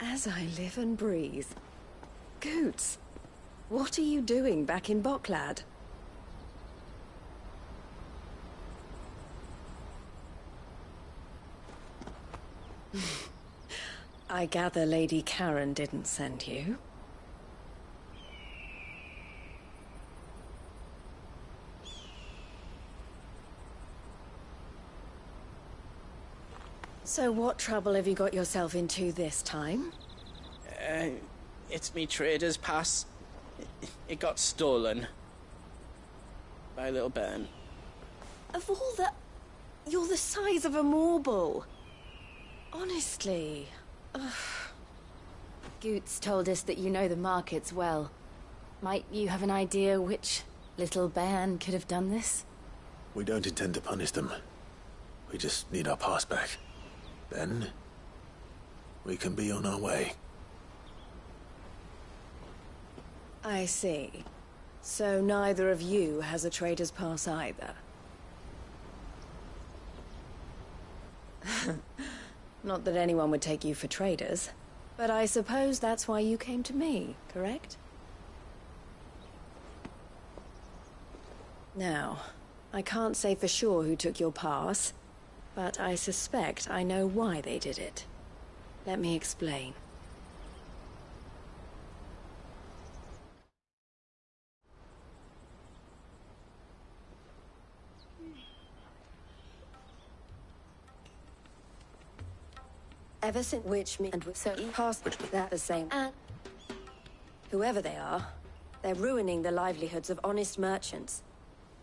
As I live and breathe. Goots, what are you doing back in Bocklad? I gather Lady Karen didn't send you. So what trouble have you got yourself into this time? It's me trader's pass. It got stolen. By little Ben. Of all the... You're the size of a marble. Honestly. Ugh. Goots told us that you know the markets well. Might you have an idea which little bairn could have done this? We don't intend to punish them. We just need our pass back. Then, we can be on our way. I see. So neither of you has a trader's pass either. Not that anyone would take you for traders, but I suppose that's why you came to me, correct? Now, I can't say for sure who took your pass, but I suspect I know why they did it. Let me explain. Ever since Witchman and so past they're the same. And whoever they are, they're ruining the livelihoods of honest merchants.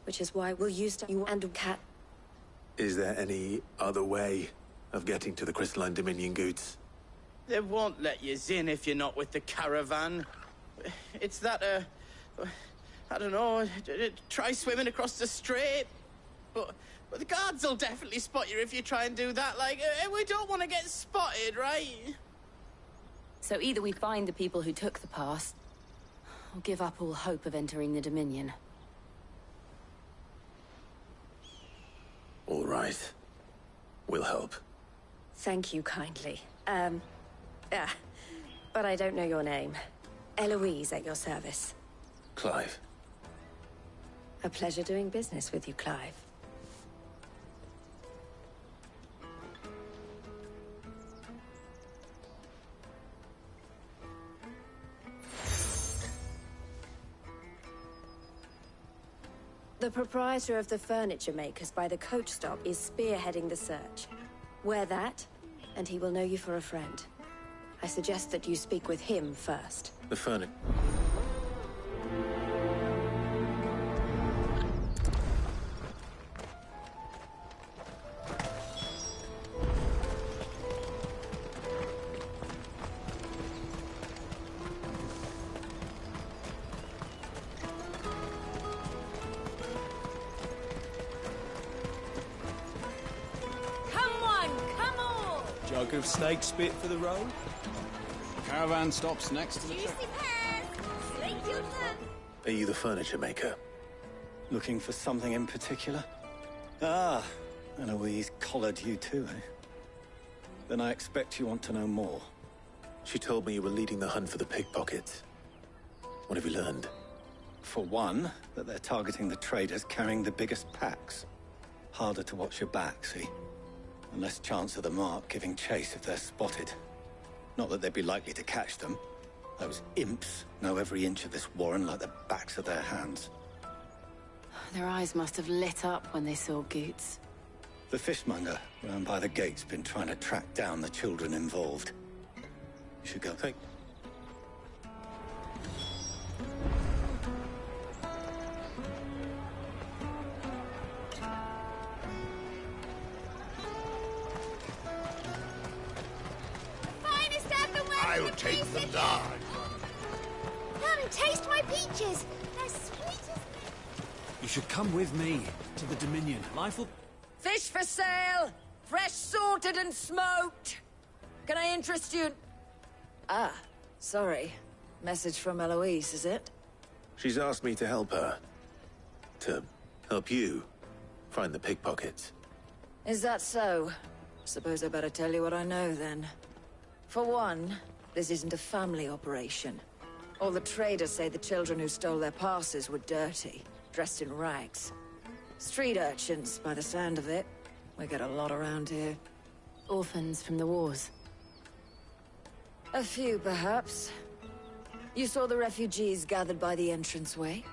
Which is why we'll use you and Cat. Is there any other way of getting to the Crystalline Dominion, Goots? They won't let you in if you're not with the caravan. It's that, I don't know, try swimming across the strait. But the guards will definitely spot you if you try and do that. Like, we don't want to get spotted, right? So either we find the people who took the pass, or give up all hope of entering the Dominion. All right. We'll help. Thank you kindly. But I don't know your name. Eloise at your service. Clive. A pleasure doing business with you, Clive. The proprietor of the furniture makers by the coach stop is spearheading the search. Wear that, and he will know you for a friend. I suggest that you speak with him first. The furniture... Jug of snake spit for the road. Caravan stops next to the Juicy pears! Slake your tongue! Are you the furniture maker? Looking for something in particular? Ah, Eloise collared you too, eh? Then I expect you want to know more. She told me you were leading the hunt for the pickpockets. What have you learned? For one, that they're targeting the traders carrying the biggest packs. Harder to watch your back, see? And less chance of the mark giving chase if they're spotted. Not that they'd be likely to catch them. Those imps know every inch of this warren like the backs of their hands. Their eyes must have lit up when they saw Goots. The fishmonger round by the gate's been trying to track down the children involved. You should go. Hey. Finest everywhere. I'll take them down. Come and taste my peaches. They're sweet as... You should come with me to the Dominion. Life will... Fish for sale! Fresh sorted and smoked! Can I interest you? Ah, sorry. Message from Eloise, is it? She's asked me to help her. To help you find the pickpockets. Is that so? Suppose I better tell you what I know, then. For one, this isn't a family operation. All the traders say the children who stole their passes were dirty, dressed in rags. Street urchins, by the sound of it. We get a lot around here. Orphans from the wars. A few, perhaps. You saw the refugees gathered by the entranceway?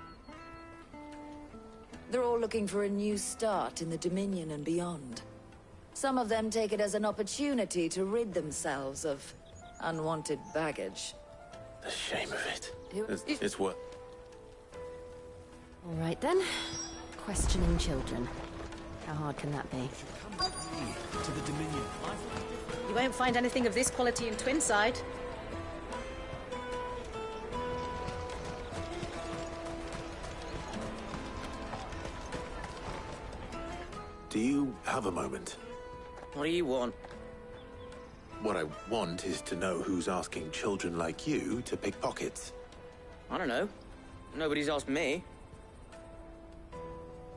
They're all looking for a new start in the Dominion and beyond. Some of them take it as an opportunity to rid themselves of unwanted baggage. The shame of it. It's what... All right, then. Questioning children. How hard can that be? Come with me to the Dominion. You won't find anything of this quality in Twinside. Do you have a moment? What do you want? What I want is to know who's asking children like you to pick pockets. I don't know. Nobody's asked me.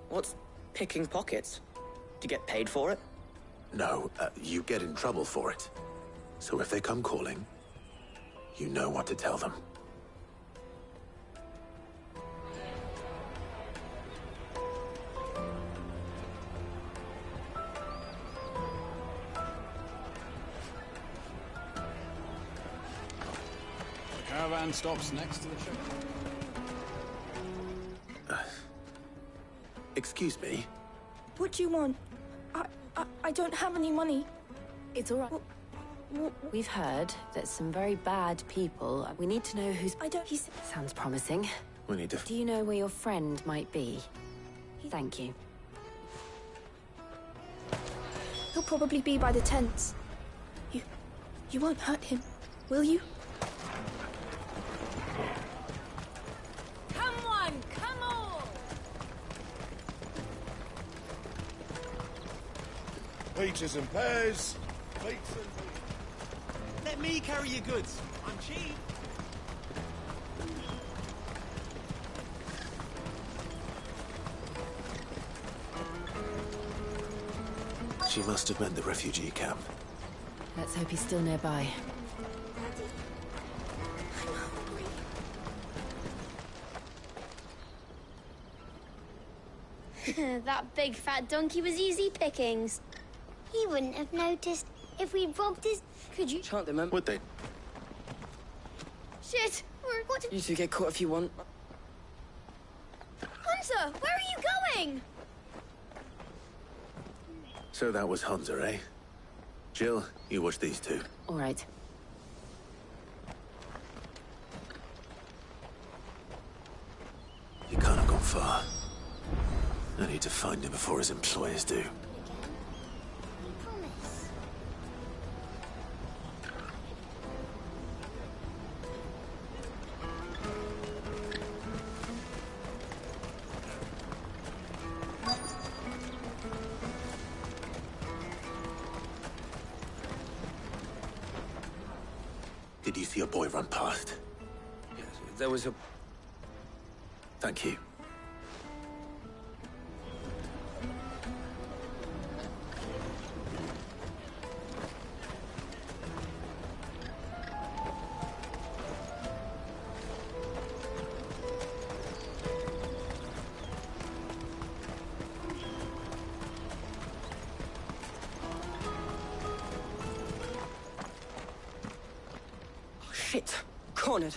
What's picking pockets? Do you get paid for it? No, you get in trouble for it. So if they come calling, you know what to tell them. The caravan stops next to the ship. Excuse me? What do you want? I don't have any money. It's all right. We've heard that some very bad people... We need to know who's... Sounds promising. We need to... Do you know where your friend might be? Thank you. He'll probably be by the tents. You won't hurt him, will you? Come on, come on! Peaches and pears. Plates and... Let me carry your goods. I'm cheap. She must have meant the refugee camp. Let's hope he's still nearby. That big fat donkey was easy pickings. He wouldn't have noticed if we robbed his... Could you... Chant them, Would they? Shit! What... You two get caught if you want. Hunter, where are you going? So that was Hunter, eh? Jill, you watch these two. All right. He can't have gone far. I need to find him before his employers do. Did you see a boy run past? Yes, there was a... Thank you. Shit. Cornered.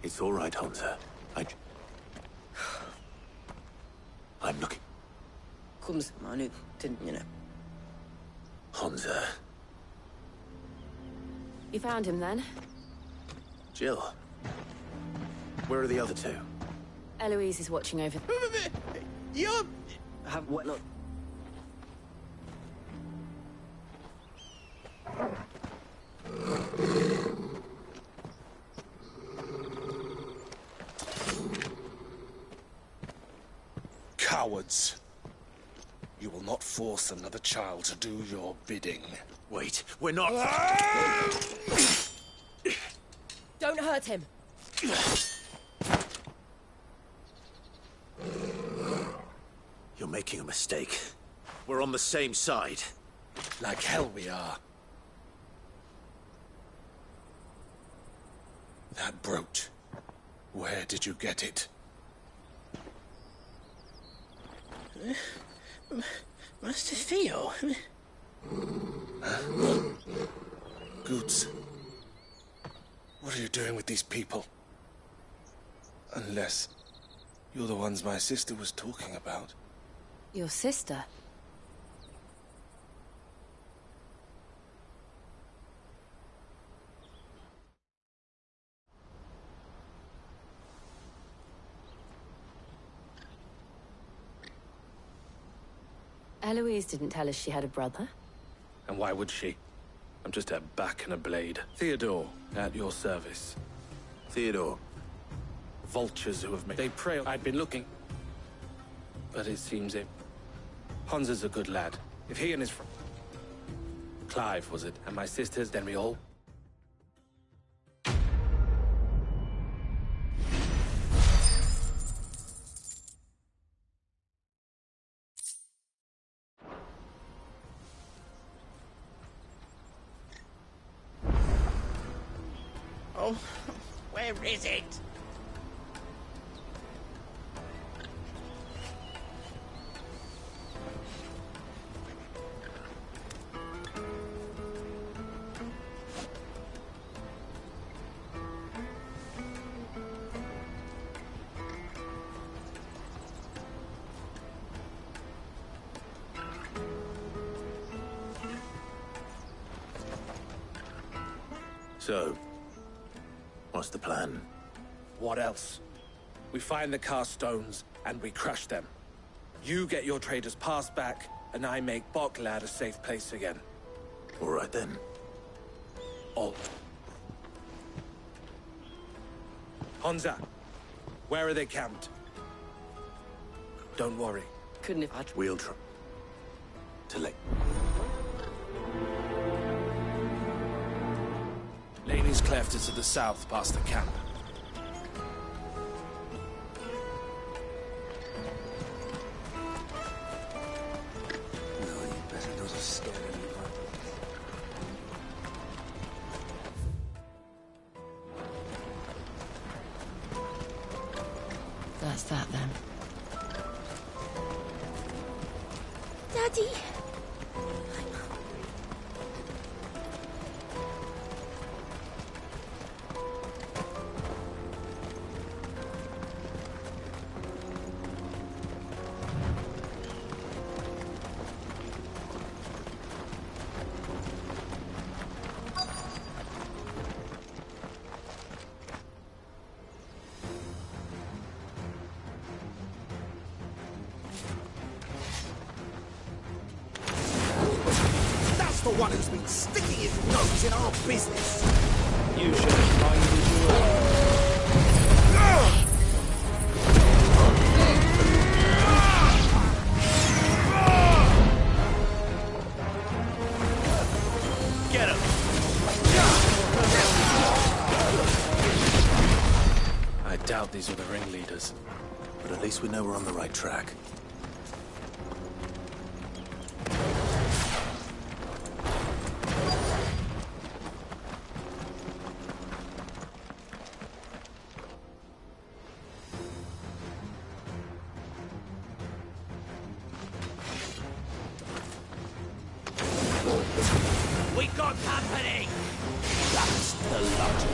It's all right, Hansa. I'm looking. Comes, man, it didn't, you know. Hansa. You found him then? Jill. Where are the other two? Eloise is watching over. You have what? Look. Cowards. You will not force another child to do your bidding. Wait, we're not... Don't hurt him. You're making a mistake. We're on the same side. Like hell we are. That brooch. Where did you get it? Master Theo. Goods. What are you doing with these people? Unless you're the ones my sister was talking about. Your sister? Eloise didn't tell us she had a brother. And why would she? I'm just her back and a blade. Theodore, at your service. Theodore. Vultures who have made... They prey... I'd been looking. But it seems it... Hansa's a good lad. If he and his friend... Clive, was it? And my sisters, then we all... Oh, where is it? So, what's the plan? What else? We find the cast stones, and we crush them. You get your trader's pass back, and I make Boklad a safe place again. All right, then. All. Hansa, where are they camped? Don't worry. Couldn't have... We'll try. Too late. Laney's Cleft is to the south, past the camp. No, you better not have scared anyone. That's that then. Daddy! The one who's been sticking his nose in our business. You should have minded your Get him! I doubt these are the ringleaders. But at least we know we're on the right track. We got company! That's the lot.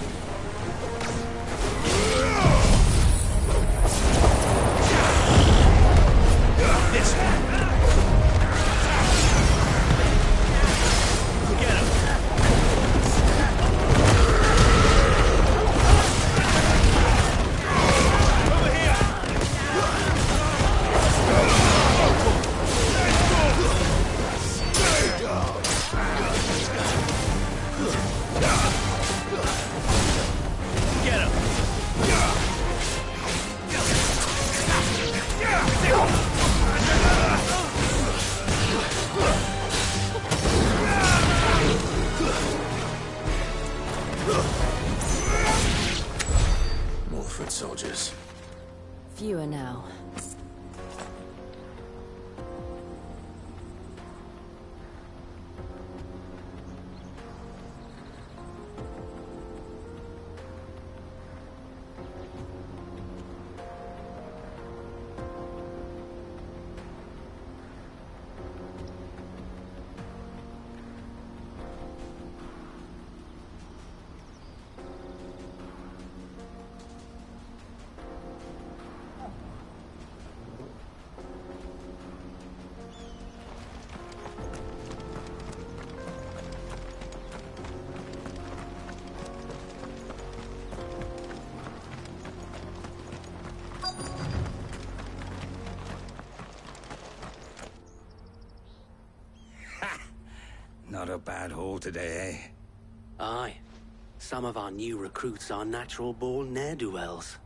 More foot soldiers. Fewer now. Not a bad haul today, eh? Aye. Some of our new recruits are natural-born ne'er-do-wells.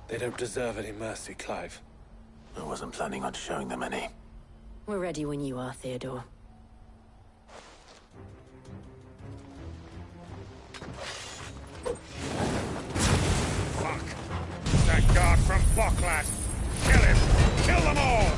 They don't deserve any mercy, Clive. I wasn't planning on showing them any. We're ready when you are, Theodore. Fuck! That guard from Boklat! Kill him! Kill them all!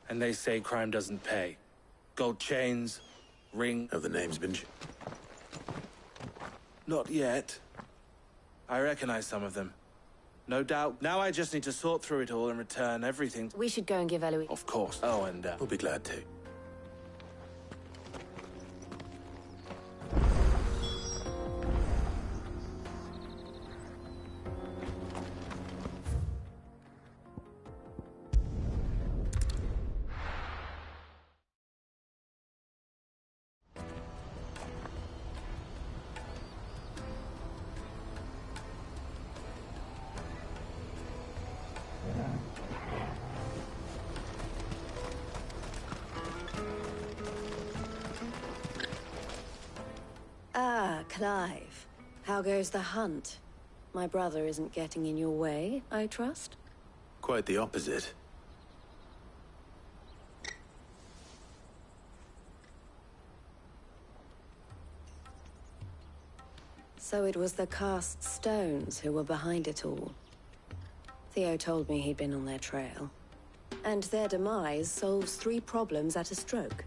And they say crime doesn't pay. Gold chains, ring... Have the names been... Not yet. I recognize some of them. No doubt. Now I just need to sort through it all and return everything. We should go and give Eloise... Of course. Oh, and We'll be glad to. Clive, how goes the hunt? My brother isn't getting in your way, I trust? Quite the opposite. So it was the cast stones who were behind it all. Theo told me he'd been on their trail. And their demise solves 3 problems at a stroke.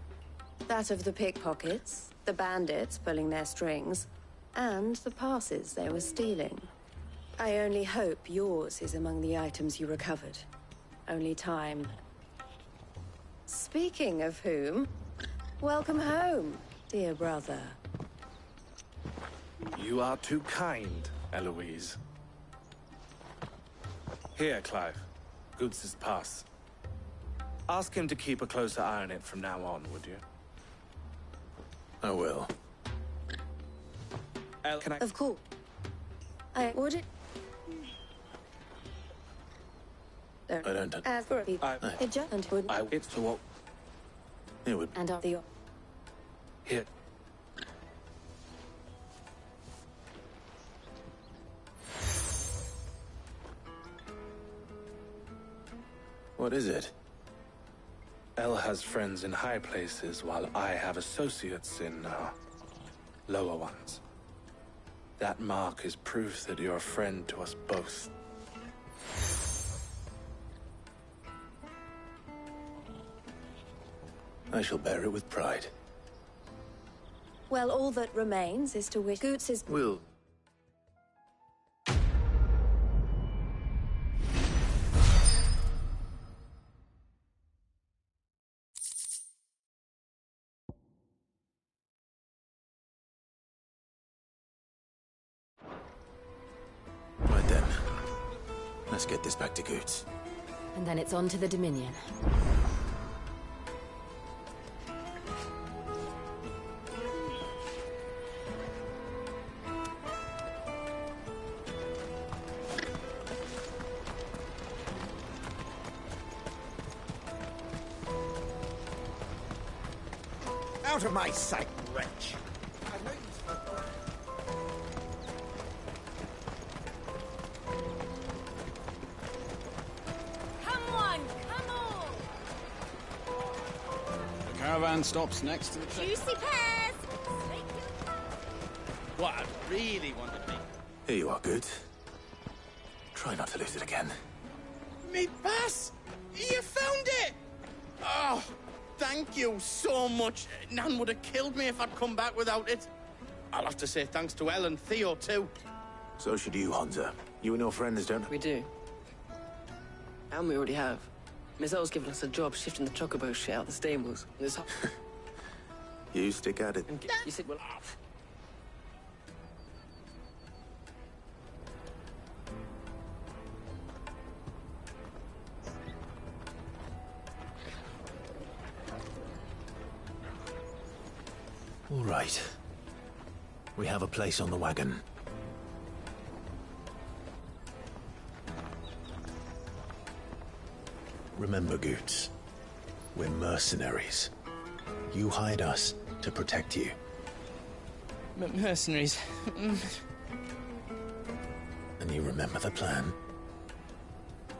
That of the pickpockets, the bandits pulling their strings, and the passes they were stealing. I only hope yours is among the items you recovered. Only time. Speaking of whom, welcome home, dear brother. You are too kind, Eloise. Here, Clive. Goods' pass. Ask him to keep a closer eye on it from now on, would you? I will. Can I... Of course. I would it. I don't... As for it just would. It's to what... It would... And the... Here. What is it? Elle has friends in high places, while I have associates in, lower ones. That mark is proof that you're a friend to us both. I shall bear it with pride. Well, all that remains is to wish Goots' Will. Right then. Let's get this back to Goots. And then it's on to the Dominion. Out of my sight, wretch! Come on, come on! The caravan stops next to the... Juicy pears! What I really wanted me. Here you are, Goots. Try not to lose it again. Me pass! You found it! Oh, thank you so much. Nan would have killed me if I'd come back without it. I'll have to say thanks to Elle and Theo, too. So should you, Hansa. You and your friends don't... We do. And we already have. Miss Elle's given us a job shifting the chocobo shit out the stables. This You stick at it. you said, well, All right. We have a place on the wagon. Remember, Goots, we're mercenaries. You hired us to protect you. Mercenaries. And you remember the plan?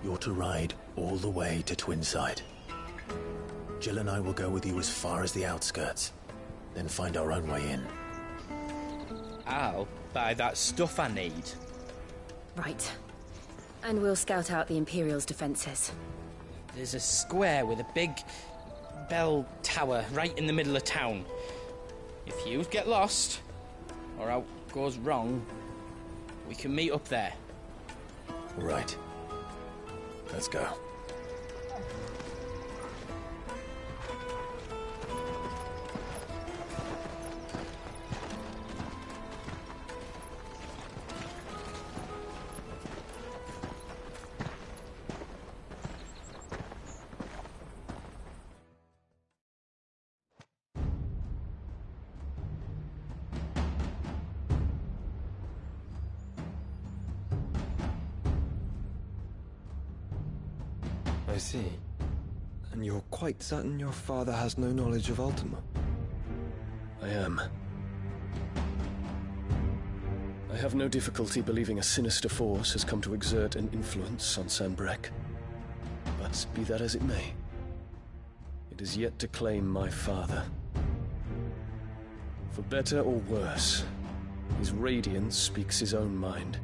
You're to ride all the way to Twinside. Jill and I will go with you as far as the outskirts, then find our own way in. I'll buy that stuff I need. Right. And we'll scout out the Imperial's defenses. There's a square with a big bell tower right in the middle of town. If you get lost, or out goes wrong, we can meet up there. All right. Let's go. I see. And you're quite certain your father has no knowledge of Ultima? I am. I have no difficulty believing a sinister force has come to exert an influence on Sanbreque. But be that as it may, it is yet to claim my father. For better or worse, his radiance speaks his own mind.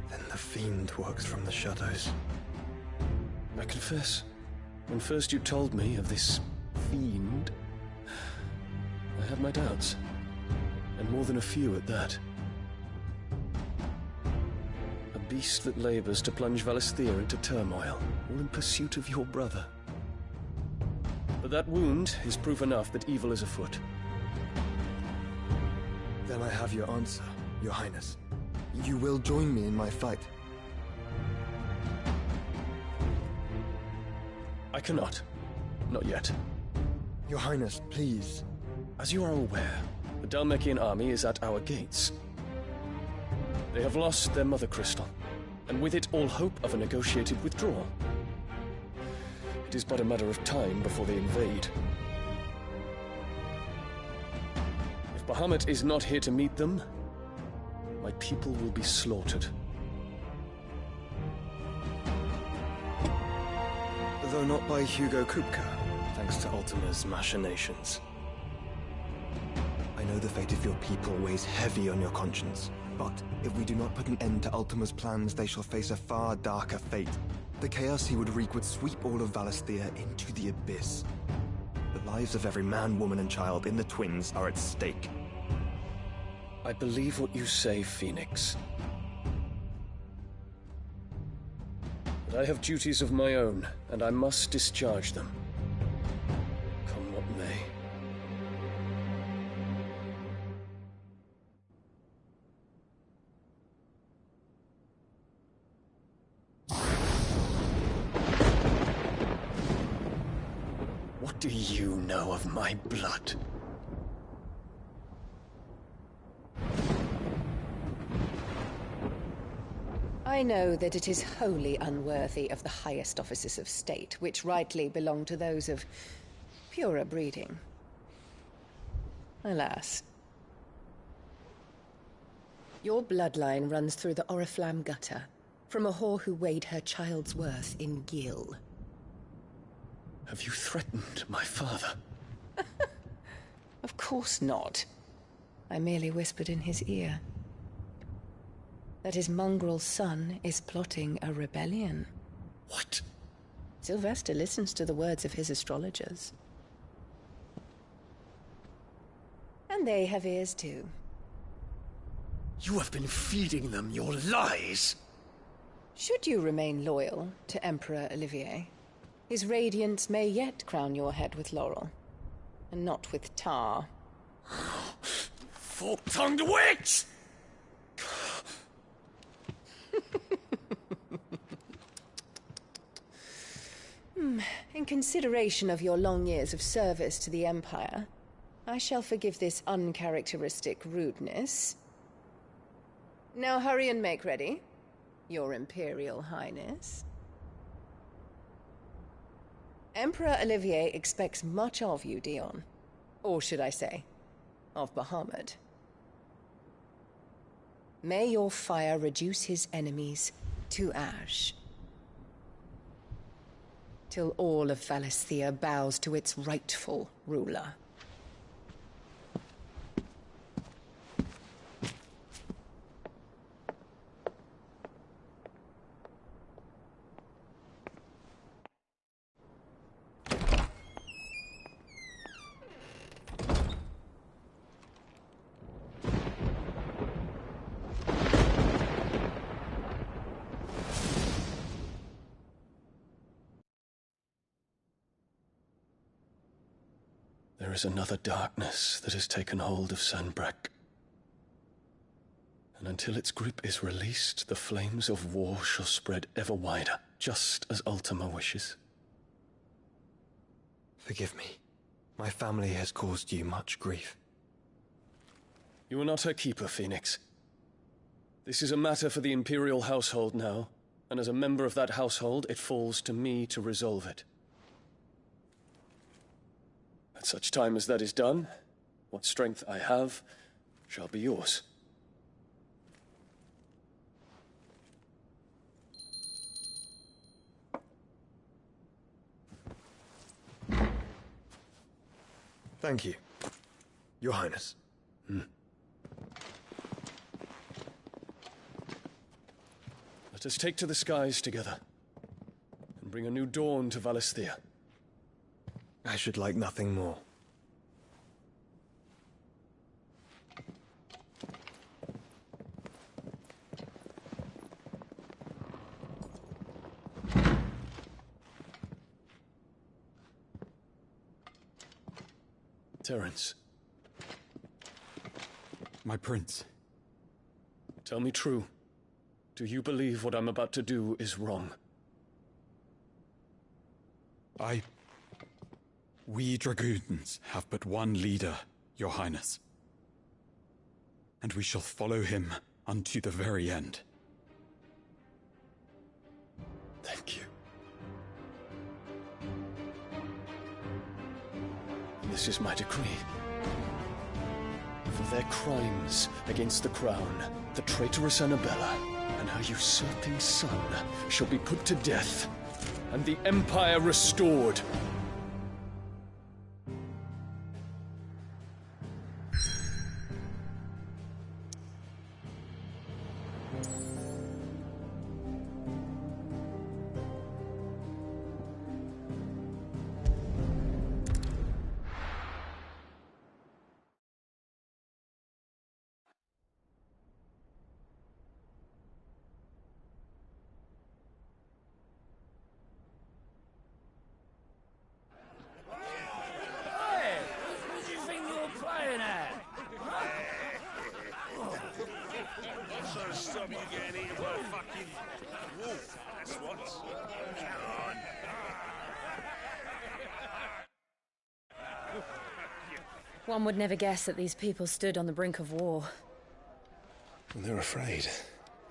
Then the fiend works from the shadows. I confess, when first you told me of this fiend, I had my doubts. And more than a few at that. A beast that labors to plunge Valisthea into turmoil, all in pursuit of your brother. But that wound is proof enough that evil is afoot. Then I have your answer, Your Highness. You will join me in my fight. I cannot. Not yet. Your Highness, please. As you are aware, the Dhalmekian army is at our gates. They have lost their mother crystal, and with it all hope of a negotiated withdrawal. It is but a matter of time before they invade. If Bahamut is not here to meet them, my people will be slaughtered. Though not by Hugo Kupka, thanks to Ultima's machinations. I know the fate of your people weighs heavy on your conscience, but if we do not put an end to Ultima's plans, they shall face a far darker fate. The chaos he would wreak would sweep all of Valisthea into the abyss. The lives of every man, woman, and child in the Twins are at stake. I believe what you say, Phoenix. But I have duties of my own, and I must discharge them. Come what may. What do you know of my blood? I know that it is wholly unworthy of the highest offices of state, which rightly belong to those of purer breeding. Alas. Your bloodline runs through the Oriflamme gutter, from a whore who weighed her child's worth in gil. Have you threatened my father? Of course not. I merely whispered in his ear that his mongrel son is plotting a rebellion. What? Sylvester listens to the words of his astrologers. And they have ears too. You have been feeding them your lies! Should you remain loyal to Emperor Olivier, his radiance may yet crown your head with laurel, and not with tar. Fork-tongued witch! In consideration of your long years of service to the Empire, I shall forgive this uncharacteristic rudeness. Now hurry and make ready, Your Imperial Highness. Emperor Olivier expects much of you, Dion. Or should I say, of Bahamut. May your fire reduce his enemies to ash, till all of Valisthea bows to its rightful ruler. There is another darkness that has taken hold of Sanbreque. And until its grip is released, the flames of war shall spread ever wider, just as Ultima wishes. Forgive me. My family has caused you much grief. You are not her keeper, Phoenix. This is a matter for the Imperial household now, and as a member of that household, it falls to me to resolve it. At such time as that is done, what strength I have shall be yours. Thank you, Your Highness. Let us take to the skies together, and bring a new dawn to Valisthea. I should like nothing more. Terence. My prince. Tell me true. Do you believe what I'm about to do is wrong? We dragoons have but one leader, Your Highness. And we shall follow him unto the very end. Thank you. This is my decree. For their crimes against the crown, the traitorous Annabella and her usurping son shall be put to death, and the Empire restored. One would never guess that these people stood on the brink of war. They're afraid.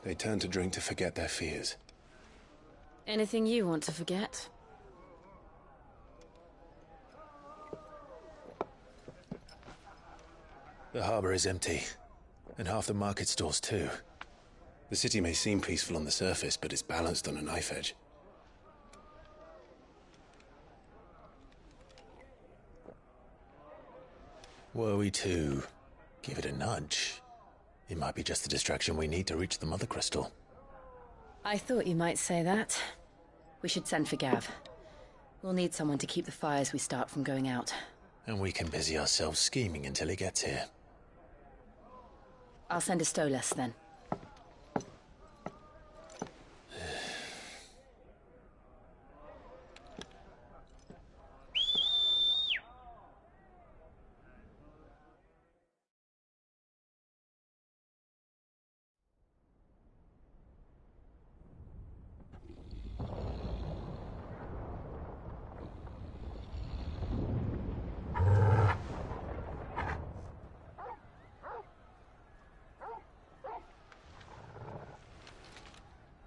They turn to drink to forget their fears. Anything you want to forget? The harbor is empty, and half the market stalls too. The city may seem peaceful on the surface, but it's balanced on a knife edge. Were we to give it a nudge, it might be just the distraction we need to reach the Mother Crystal. I thought you might say that. We should send for Gav. We'll need someone to keep the fires we start from going out. And we can busy ourselves scheming until he gets here. I'll send a Stolas then.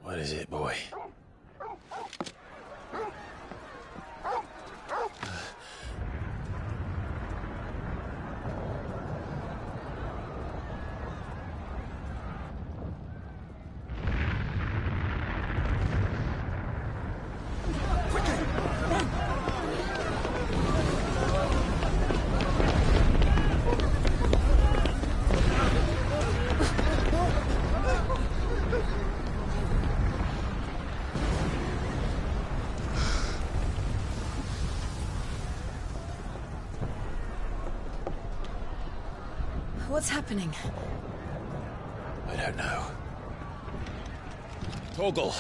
What is it, boy? What's happening? I don't know. Torgal!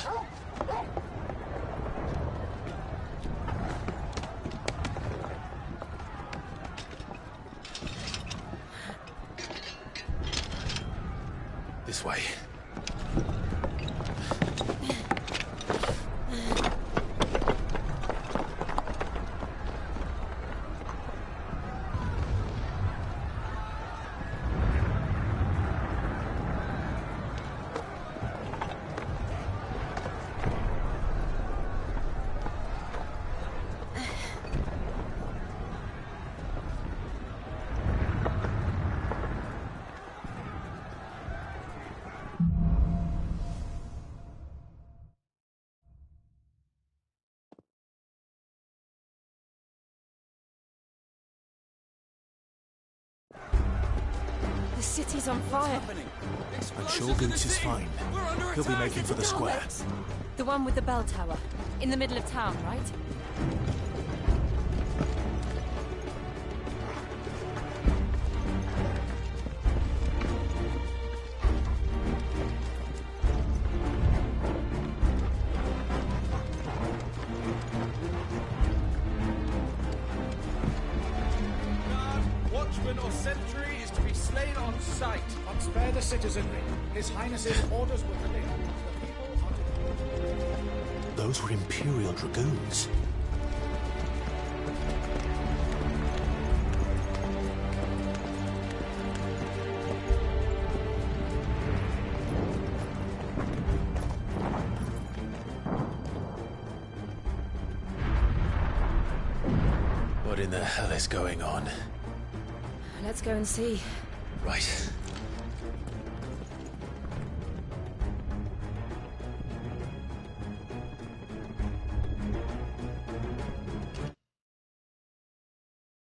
This way. The city's on fire. I'm sure Goose is fine. He'll be making for the square. The one with the bell tower. In the middle of town, right? watchman or sentry is to be slain on sight. But spare the citizenry. His Highness's orders were clear. Those were Imperial Dragoons. What in the hell is going on? Let's go and see. Right.